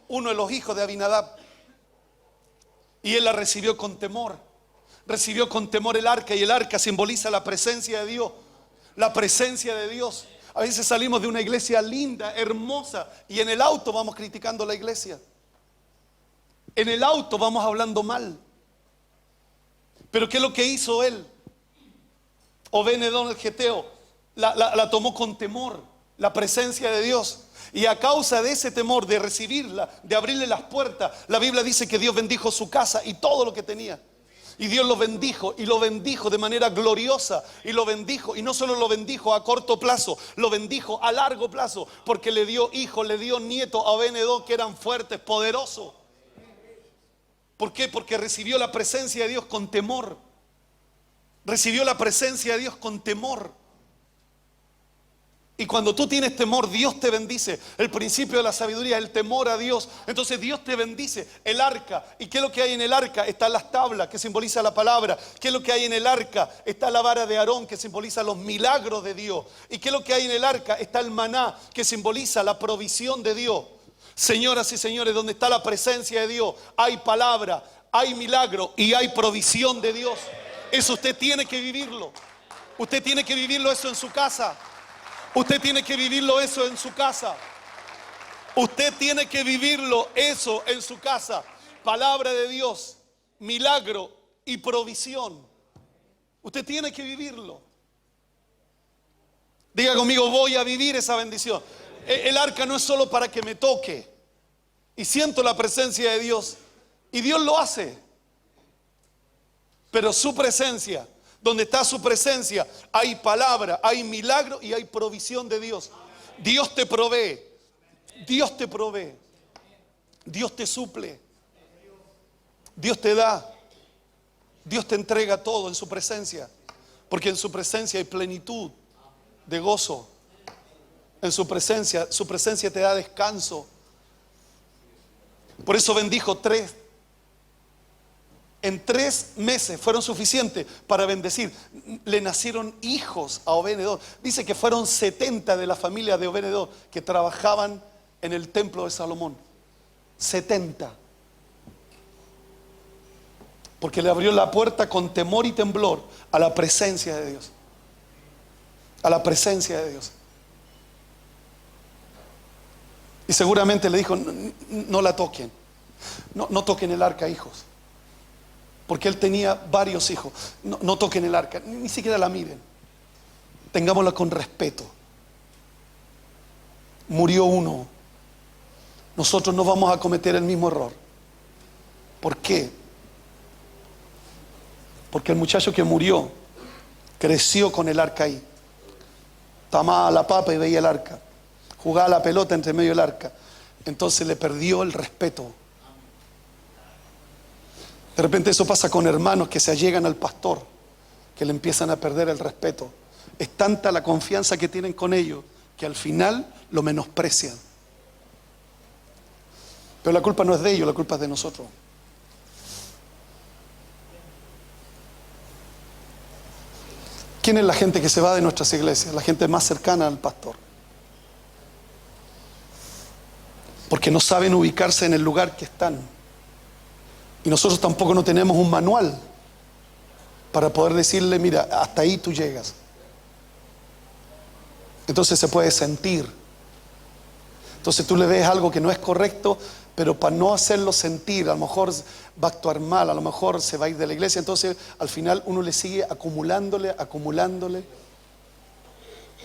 uno de los hijos de Abinadab. Y él la recibió con temor. Recibió con temor el arca. Y el arca simboliza la presencia de Dios. La presencia de Dios. A veces salimos de una iglesia linda, hermosa, y en el auto vamos criticando la iglesia. En el auto vamos hablando mal. Pero ¿qué es lo que hizo él? Obed-Edom el Geteo la tomó con temor, la presencia de Dios. Y a causa de ese temor, de recibirla, de abrirle las puertas, la Biblia dice que Dios bendijo su casa y todo lo que tenía. Y Dios lo bendijo, y lo bendijo de manera gloriosa. Y lo bendijo, y no solo lo bendijo a corto plazo, lo bendijo a largo plazo. Porque le dio hijos, le dio nietos a Obed-Edom que eran fuertes, poderosos. ¿Por qué? Porque recibió la presencia de Dios con temor. Recibió la presencia de Dios con temor. Y cuando tú tienes temor, Dios te bendice. El principio de la sabiduría es el temor a Dios. Entonces Dios te bendice. El arca. ¿Y qué es lo que hay en el arca? Están las tablas, que simboliza la palabra. ¿Qué es lo que hay en el arca? Está la vara de Aarón, que simboliza los milagros de Dios. ¿Y qué es lo que hay en el arca? Está el maná, que simboliza la provisión de Dios. Señoras y señores, donde está la presencia de Dios, hay palabra, hay milagro y hay provisión de Dios. Eso usted tiene que vivirlo. Usted tiene que vivirlo eso en su casa. Usted tiene que vivirlo eso en su casa. Usted tiene que vivirlo eso en su casa. Palabra de Dios, milagro y provisión. Usted tiene que vivirlo. Diga conmigo, voy a vivir esa bendición. El arca no es solo para que me toque. Y siento la presencia de Dios. Y Dios lo hace. Pero su presencia, donde está su presencia, hay palabra, hay milagro y hay provisión de Dios. Dios te provee. Dios te provee. Dios te suple. Dios te da. Dios te entrega todo en su presencia. Porque en su presencia hay plenitud de gozo. En su presencia te da descanso. Por eso bendijo 3. En 3 meses fueron suficientes para bendecir. Le nacieron hijos a Obed-Edom. Dice que fueron 70 de la familia de Obed-Edom que trabajaban en el templo de Salomón. 70. Porque le abrió la puerta con temor y temblor a la presencia de Dios. A la presencia de Dios. Y seguramente le dijo, no la toquen. No toquen el arca, hijos. Porque él tenía varios hijos. No toquen el arca, ni siquiera la miren. Tengámosla con respeto. Murió uno. Nosotros no vamos a cometer el mismo error. ¿Por qué? Porque el muchacho que murió creció con el arca ahí. Tomaba la papa y veía el arca. Jugaba la pelota entre medio del arca. Entonces le perdió el respeto. De repente eso pasa con hermanos que se allegan al pastor, que le empiezan a perder el respeto. Es tanta la confianza que tienen con ellos que al final lo menosprecian. Pero la culpa no es de ellos, la culpa es de nosotros. ¿Quién es la gente que se va de nuestras iglesias? La gente más cercana al pastor. porque no saben ubicarse en el lugar que están. Y nosotros tampoco no tenemos un manual para poder decirle, mira, hasta ahí tú llegas. Entonces se puede sentir. Entonces tú le ves algo que no es correcto, pero para no hacerlo sentir, a lo mejor va a actuar mal, a lo mejor se va a ir de la iglesia. Entonces al final uno le sigue acumulándole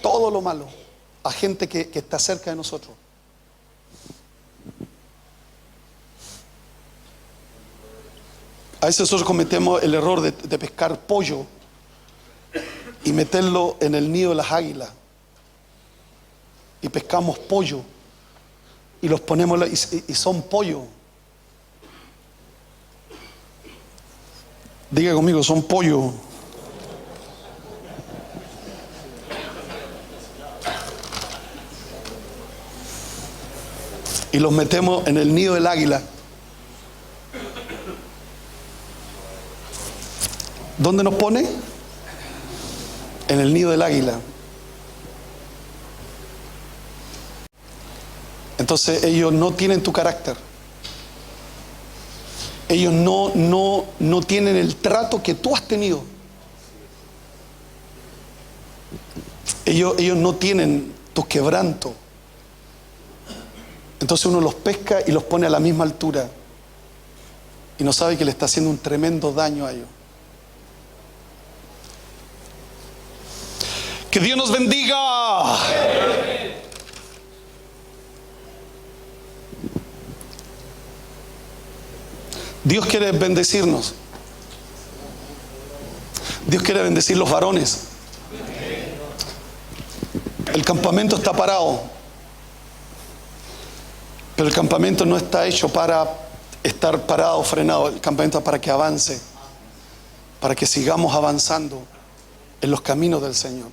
todo lo malo a gente que está cerca de nosotros. A veces nosotros cometemos el error de pescar pollo y meterlo en el nido de las águilas. Y pescamos pollo y los ponemos y son pollo. Diga conmigo, son pollo. Y los metemos en el nido del águila. ¿Dónde nos pone? En el nido del águila. Entonces ellos no tienen tu carácter. Ellos no tienen el trato que tú has tenido. Ellos no tienen tus quebrantos. Entonces uno los pesca y los pone a la misma altura y no sabe que le está haciendo un tremendo daño a ellos. Que Dios nos bendiga. Dios quiere bendecirnos. Dios quiere bendecir los varones. El campamento está parado, pero el campamento no está hecho para estar parado, frenado. El campamento es para que avance, para que sigamos avanzando en los caminos del Señor.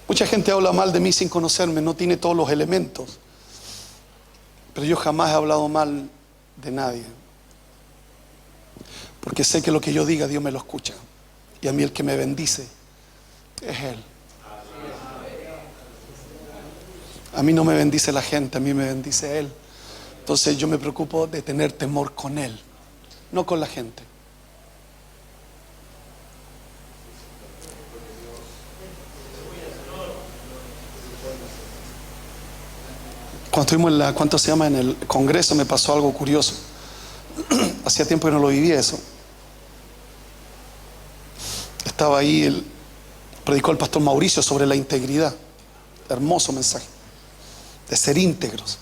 Mucha gente habla mal de mí sin conocerme, no tiene todos los elementos, pero yo jamás he hablado mal de nadie, porque sé que lo que yo diga Dios me lo escucha, y a mí el que me bendice es Él. A mí no me bendice la gente, a mí me bendice Él. Entonces yo me preocupo de tener temor con Él, no con la gente. Cuando estuvimos en el Congreso me pasó algo curioso. Hacía tiempo que no lo vivía eso. Estaba ahí, predicó el pastor Mauricio sobre la integridad. Hermoso mensaje, de ser íntegros.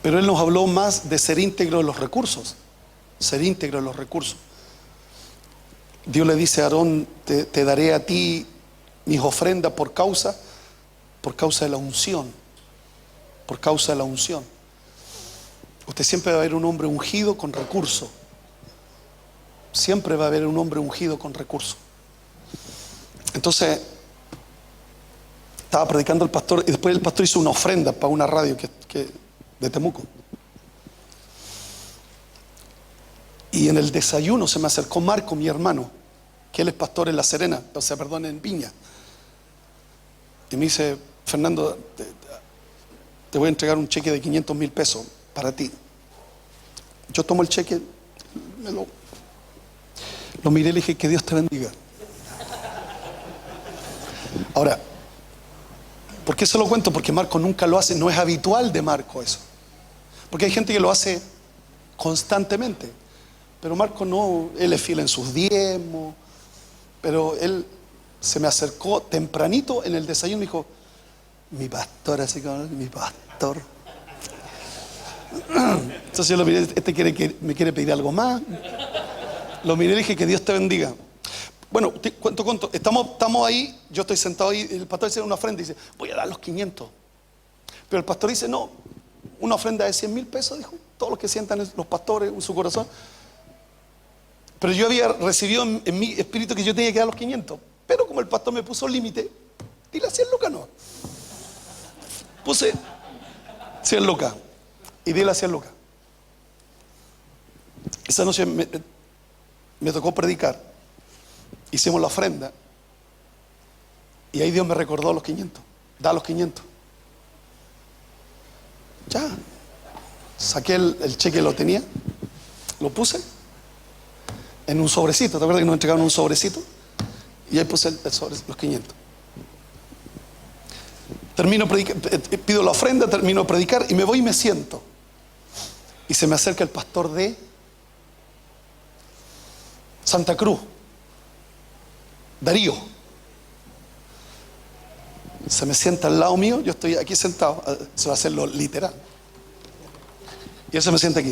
Pero él nos habló más de ser íntegro en los recursos. Ser íntegro en los recursos. Dios le dice a Aarón, te daré a ti mis ofrendas por causa de la unción. Por causa de la unción. Usted siempre va a ver un hombre ungido con recurso. Siempre va a haber un hombre ungido con recurso. Entonces estaba predicando el pastor y después el pastor hizo una ofrenda para una radio de Temuco. Y en el desayuno se me acercó Marco, mi hermano, que él es pastor en La Serena, en Viña. Y me dice, Fernando, te voy a entregar un cheque de 500,000 pesos para ti. Yo tomo el cheque, lo miré y le dije, que Dios te bendiga. Ahora, ¿por qué se lo cuento? Porque Marco nunca lo hace, no es habitual de Marco eso. Porque hay gente que lo hace constantemente. Pero Marco no, él es fiel en sus diezmos. Pero él se me acercó tempranito en el desayuno y dijo, mi pastor, así como mi pastor. Entonces yo lo miré, me quiere pedir algo más. Lo miré y le dije, que Dios te bendiga. Bueno, te cuento. Estamos ahí, yo estoy sentado ahí, el pastor dice una ofrenda y dice, voy a dar los 500. Pero el pastor dice, no, una ofrenda de 100,000 pesos, dijo, todos los que sientan los pastores en su corazón. Pero yo había recibido en mi espíritu que yo tenía que dar los 500. Pero como el pastor me puso límite, dile 100 lucas, no. Puse 100 lucas y dile 100 lucas. Esa noche me tocó predicar. Hicimos la ofrenda y ahí Dios me recordó los 500. Da los 500. Ya. Saqué el cheque, lo tenía, lo puse en un sobrecito. ¿Te acuerdas que nos entregaron un sobrecito? Y ahí puse el sobre, los 500. Termino pido la ofrenda, termino de predicar y me voy y me siento. Y se me acerca el pastor de Santa Cruz, Darío. Se me sienta al lado mío, yo estoy aquí sentado, se va a hacerlo literal. Y él se me sienta aquí.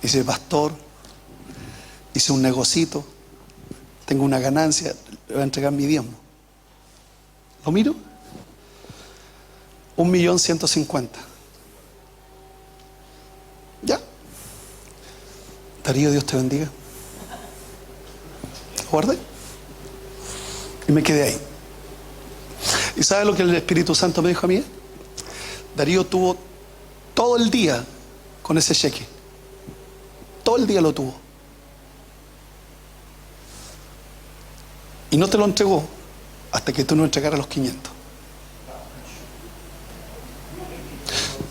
Y dice: pastor, hice un negocito, tengo una ganancia, le voy a entregar mi diezmo. Lo miro, 1.150.000. Ya. Darío, Dios te bendiga. Lo guardé y me quedé ahí. ¿Y sabe lo que el Espíritu Santo me dijo a mí? Darío tuvo todo el día con ese cheque. Todo el día lo tuvo. Y no te lo entregó hasta que tú no entregaras los 500.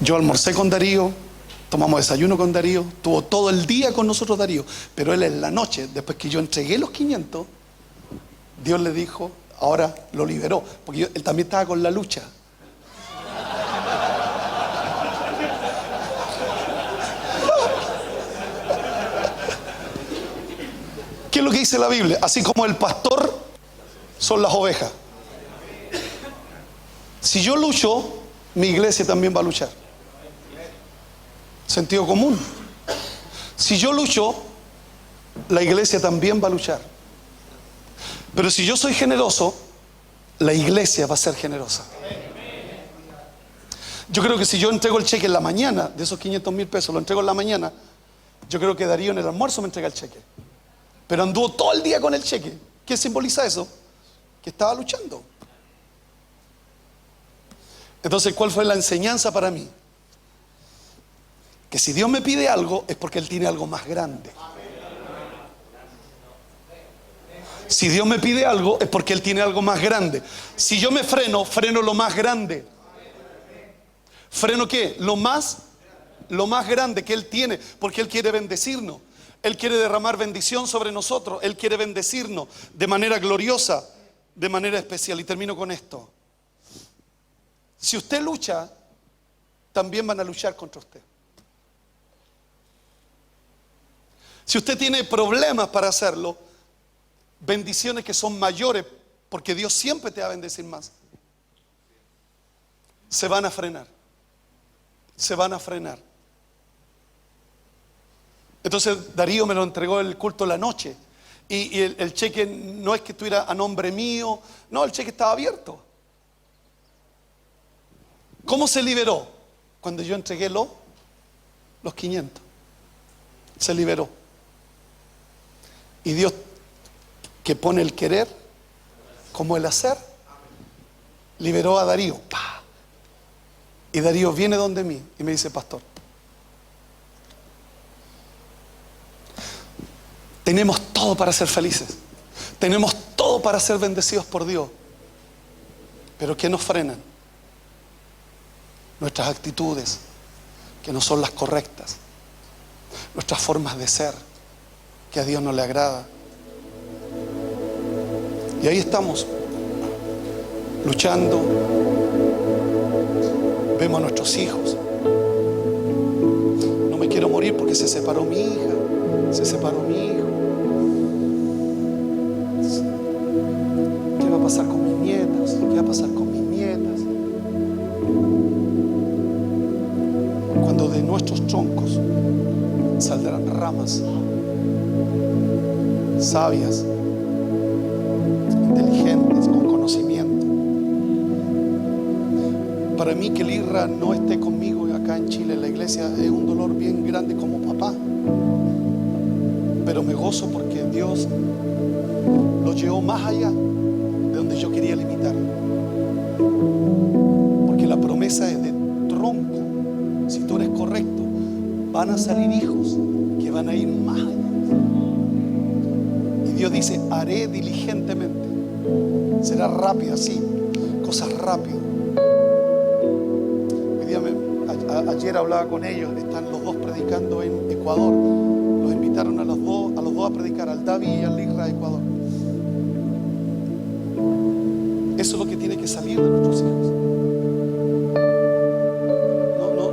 Yo almorcé con Darío, tomamos desayuno con Darío, tuvo todo el día con nosotros Darío, pero él en la noche, después que yo entregué los 500, Dios le dijo, ahora lo liberó, porque él también estaba con la lucha. ¿Qué es lo que dice la Biblia? Así como el pastor son las ovejas. Si yo lucho, mi iglesia también va a luchar. Sentido común. Si yo lucho, la iglesia también va a luchar. Pero si yo soy generoso, la iglesia va a ser generosa. Yo creo que si yo entrego el cheque en la mañana, de esos 500.000 pesos, lo entrego en la mañana, yo creo que Darío en el almuerzo me entrega el cheque. Pero anduvo todo el día con el cheque. ¿Qué simboliza eso? Que estaba luchando. Entonces, ¿cuál fue la enseñanza para mí? Que si Dios me pide algo, es porque Él tiene algo más grande. Si Dios me pide algo, es porque Él tiene algo más grande. Si yo me freno, freno lo más grande. ¿Freno qué? Lo más grande que Él tiene, porque Él quiere bendecirnos. Él quiere derramar bendición sobre nosotros. Él quiere bendecirnos de manera gloriosa, de manera especial. Y termino con esto. Si usted lucha, también van a luchar contra usted. Si usted tiene problemas para hacerlo, bendiciones que son mayores, porque Dios siempre te va a bendecir más, se van a frenar. Se van a frenar. Entonces Darío me lo entregó el culto de la noche. Y el cheque no es que estuviera a nombre mío. No, el cheque estaba abierto. ¿Cómo se liberó? Cuando yo entregué los 500. Se liberó. Y Dios, que pone el querer como el hacer, liberó a Darío. ¡Pah! Y Darío viene donde mí y me dice: pastor, tenemos todo para ser felices. Tenemos todo para ser bendecidos por Dios. Pero ¿qué nos frenan? Nuestras actitudes, que no son las correctas. Nuestras formas de ser, que a Dios no le agrada. Y ahí estamos, luchando. Vemos a nuestros hijos. No me quiero morir porque se separó mi hija, se separó mi hijo. ¿Qué va a pasar con mis nietas? ¿Qué va a pasar con mis nietas? Cuando de nuestros troncos saldrán ramas sabias, inteligentes, con conocimiento. Para mí que el IRRA no esté conmigo acá en Chile, en la iglesia, es un dolor bien grande como papá. Pero me gozo porque Dios lo llevó más allá de donde yo quería limitar. Porque la promesa es de tronco. Si tú eres correcto, van a salir hijos que van a ir más allá. Y Dios dice: haré diligentemente. Será rápido, así, cosas rápidas. Hoy día Ayer hablaba con ellos, están los dos predicando en Ecuador. Los invitaron a los dos a predicar, al David y al Isra de Ecuador. Eso es lo que tiene que salir de nuestros hijos.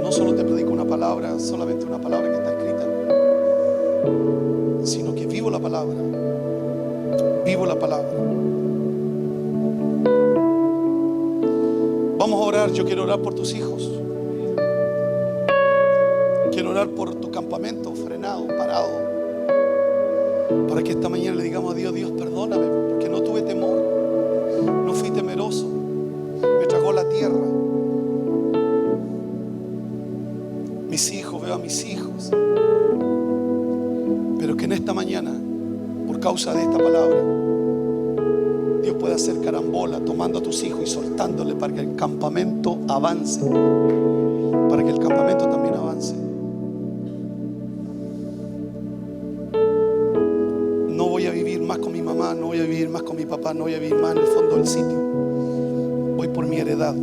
No solo te predico una palabra, solamente una palabra que está escrita, sino que vivo la palabra. Vivo la palabra. Vamos a orar. Yo quiero orar por tus hijos. Quiero orar por tu campamento frenado, parado, para que esta mañana le digamos a Dios: Dios, perdóname, porque no tuve temor, no fui temeroso, me tragó la tierra. Mis hijos, veo a mis hijos, pero que en esta mañana, por causa de esta palabra, Dios puede hacer carambola tomando a tus hijos y soltándole para que el campamento avance, para que el campamento también avance. No voy a vivir más con mi mamá, no voy a vivir más con mi papá, no voy a vivir más en el fondo del sitio. Voy por mi heredad,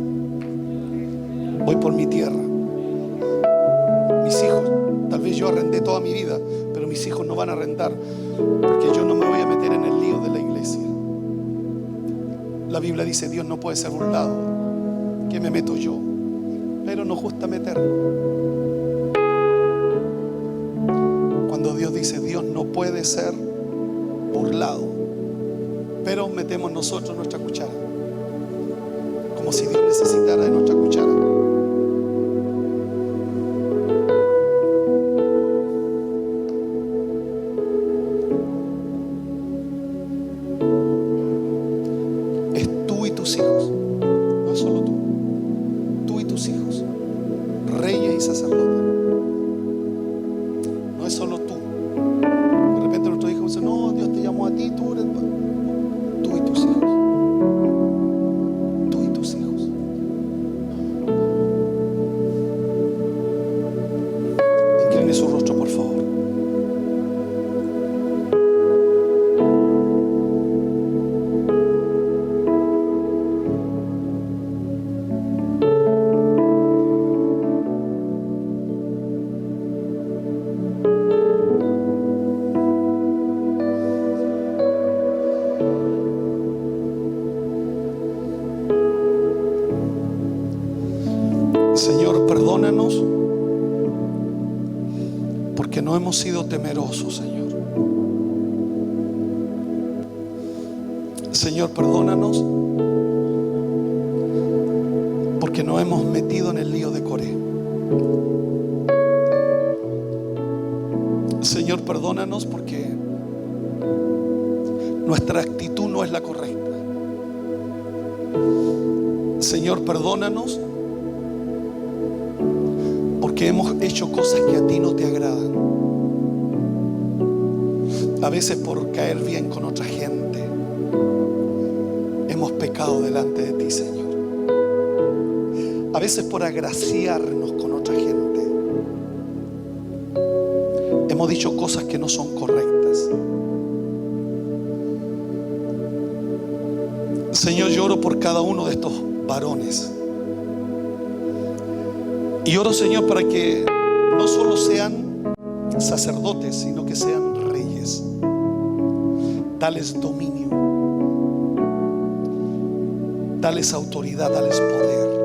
voy por mi tierra. Mis hijos, tal vez yo arrendé toda mi vida, pero mis hijos no van a arrendar, porque yo no me voy a meter en el lío de la iglesia. La Biblia dice: Dios no puede ser burlado, que me meto yo, pero no gusta meterlo. Cuando Dios dice: Dios no puede ser burlado, pero metemos nosotros nuestra cuchara, como si Dios necesitara de nuestra cuchara. Su rostro, por favor. Señor, perdónanos porque no hemos sido temerosos, Señor. Señor, perdónanos porque no hemos metido en el lío de Coré. Señor, perdónanos porque nuestra actitud no es la correcta. Señor, perdónanos porque hemos hecho cosas que a ti no te agradan. A veces por caer bien con otra gente hemos pecado delante de ti, Señor. A veces por agraciarnos con otra gente hemos dicho cosas que no son correctas. Señor, yo oro por cada uno de estos varones. Y oro, Señor, para que no solo sean sacerdotes, sino que sean reyes. Dales dominio, dales autoridad, dales poder.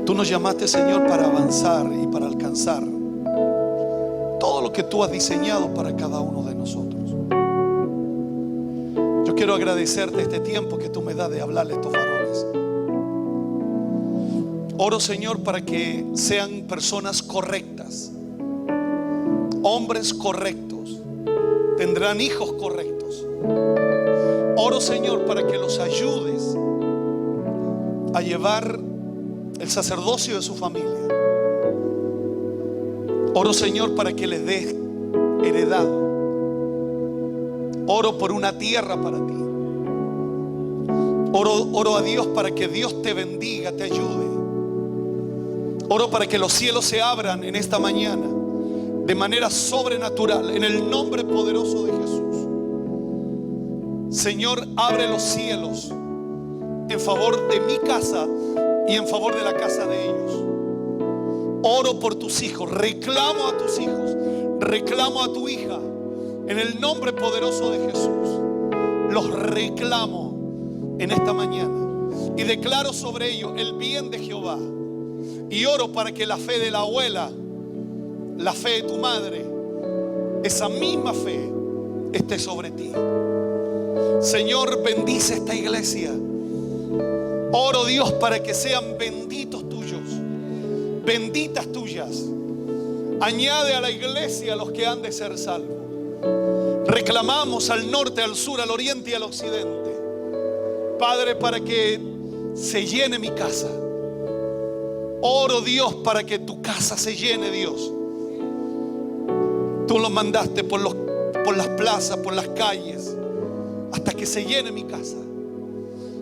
Tú nos llamaste, Señor, para avanzar y para alcanzar todo lo que tú has diseñado para cada uno de nosotros. Yo quiero agradecerte este tiempo que tú me das de hablarle a estos varones. Oro, Señor, para que sean personas correctas, hombres correctos, tendrán hijos correctos. Oro, Señor, para que los ayudes a llevar el sacerdocio de su familia. Oro, Señor, para que les des heredad. Oro por una tierra para ti. Oro a Dios para que Dios te bendiga, te ayude. Oro para que los cielos se abran en esta mañana de manera sobrenatural, en el nombre poderoso de Jesús. Señor, abre los cielos en favor de mi casa y en favor de la casa de ellos. Oro por tus hijos, reclamo a tus hijos, reclamo a tu hija, en el nombre poderoso de Jesús. Los reclamo en esta mañana y declaro sobre ellos el bien de Jehová. Y oro para que la fe de la abuela, la fe de tu madre, esa misma fe esté sobre ti. Señor, bendice esta iglesia. Oro, Dios, para que sean benditos tuyos, benditas tuyas. Añade a la iglesia a los que han de ser salvos. Reclamamos al norte, al sur, al oriente y al occidente, Padre, para que se llene mi casa. Oro, Dios, para que tu casa se llene, Dios. Tú los mandaste por las plazas, por las calles, hasta que se llene mi casa.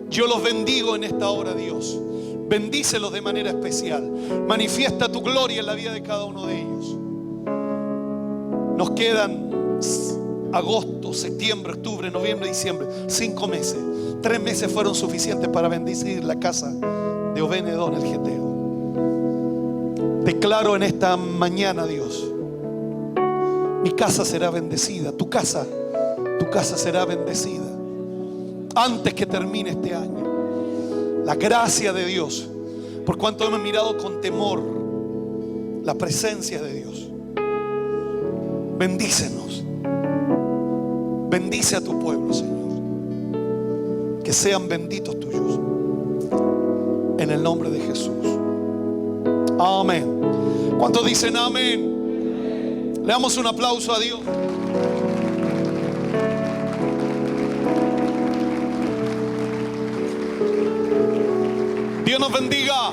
Yo los bendigo en esta hora, Dios. Bendícelos de manera especial. Manifiesta tu gloria en la vida de cada uno de ellos. Nos quedan agosto, septiembre, octubre, noviembre, diciembre, 5 meses. 3 meses fueron suficientes para bendecir la casa de Obed-Edom el Geteo. Declaro en esta mañana, Dios, mi casa será bendecida. Tu casa será bendecida antes que termine este año. La gracia de Dios, por cuanto hemos mirado con temor la presencia de Dios. Bendícenos. Bendice a tu pueblo, Señor. Que sean benditos tuyos. En el nombre de Jesús. Amén. ¿Cuántos dicen amén? Le damos un aplauso a Dios. Dios nos bendiga.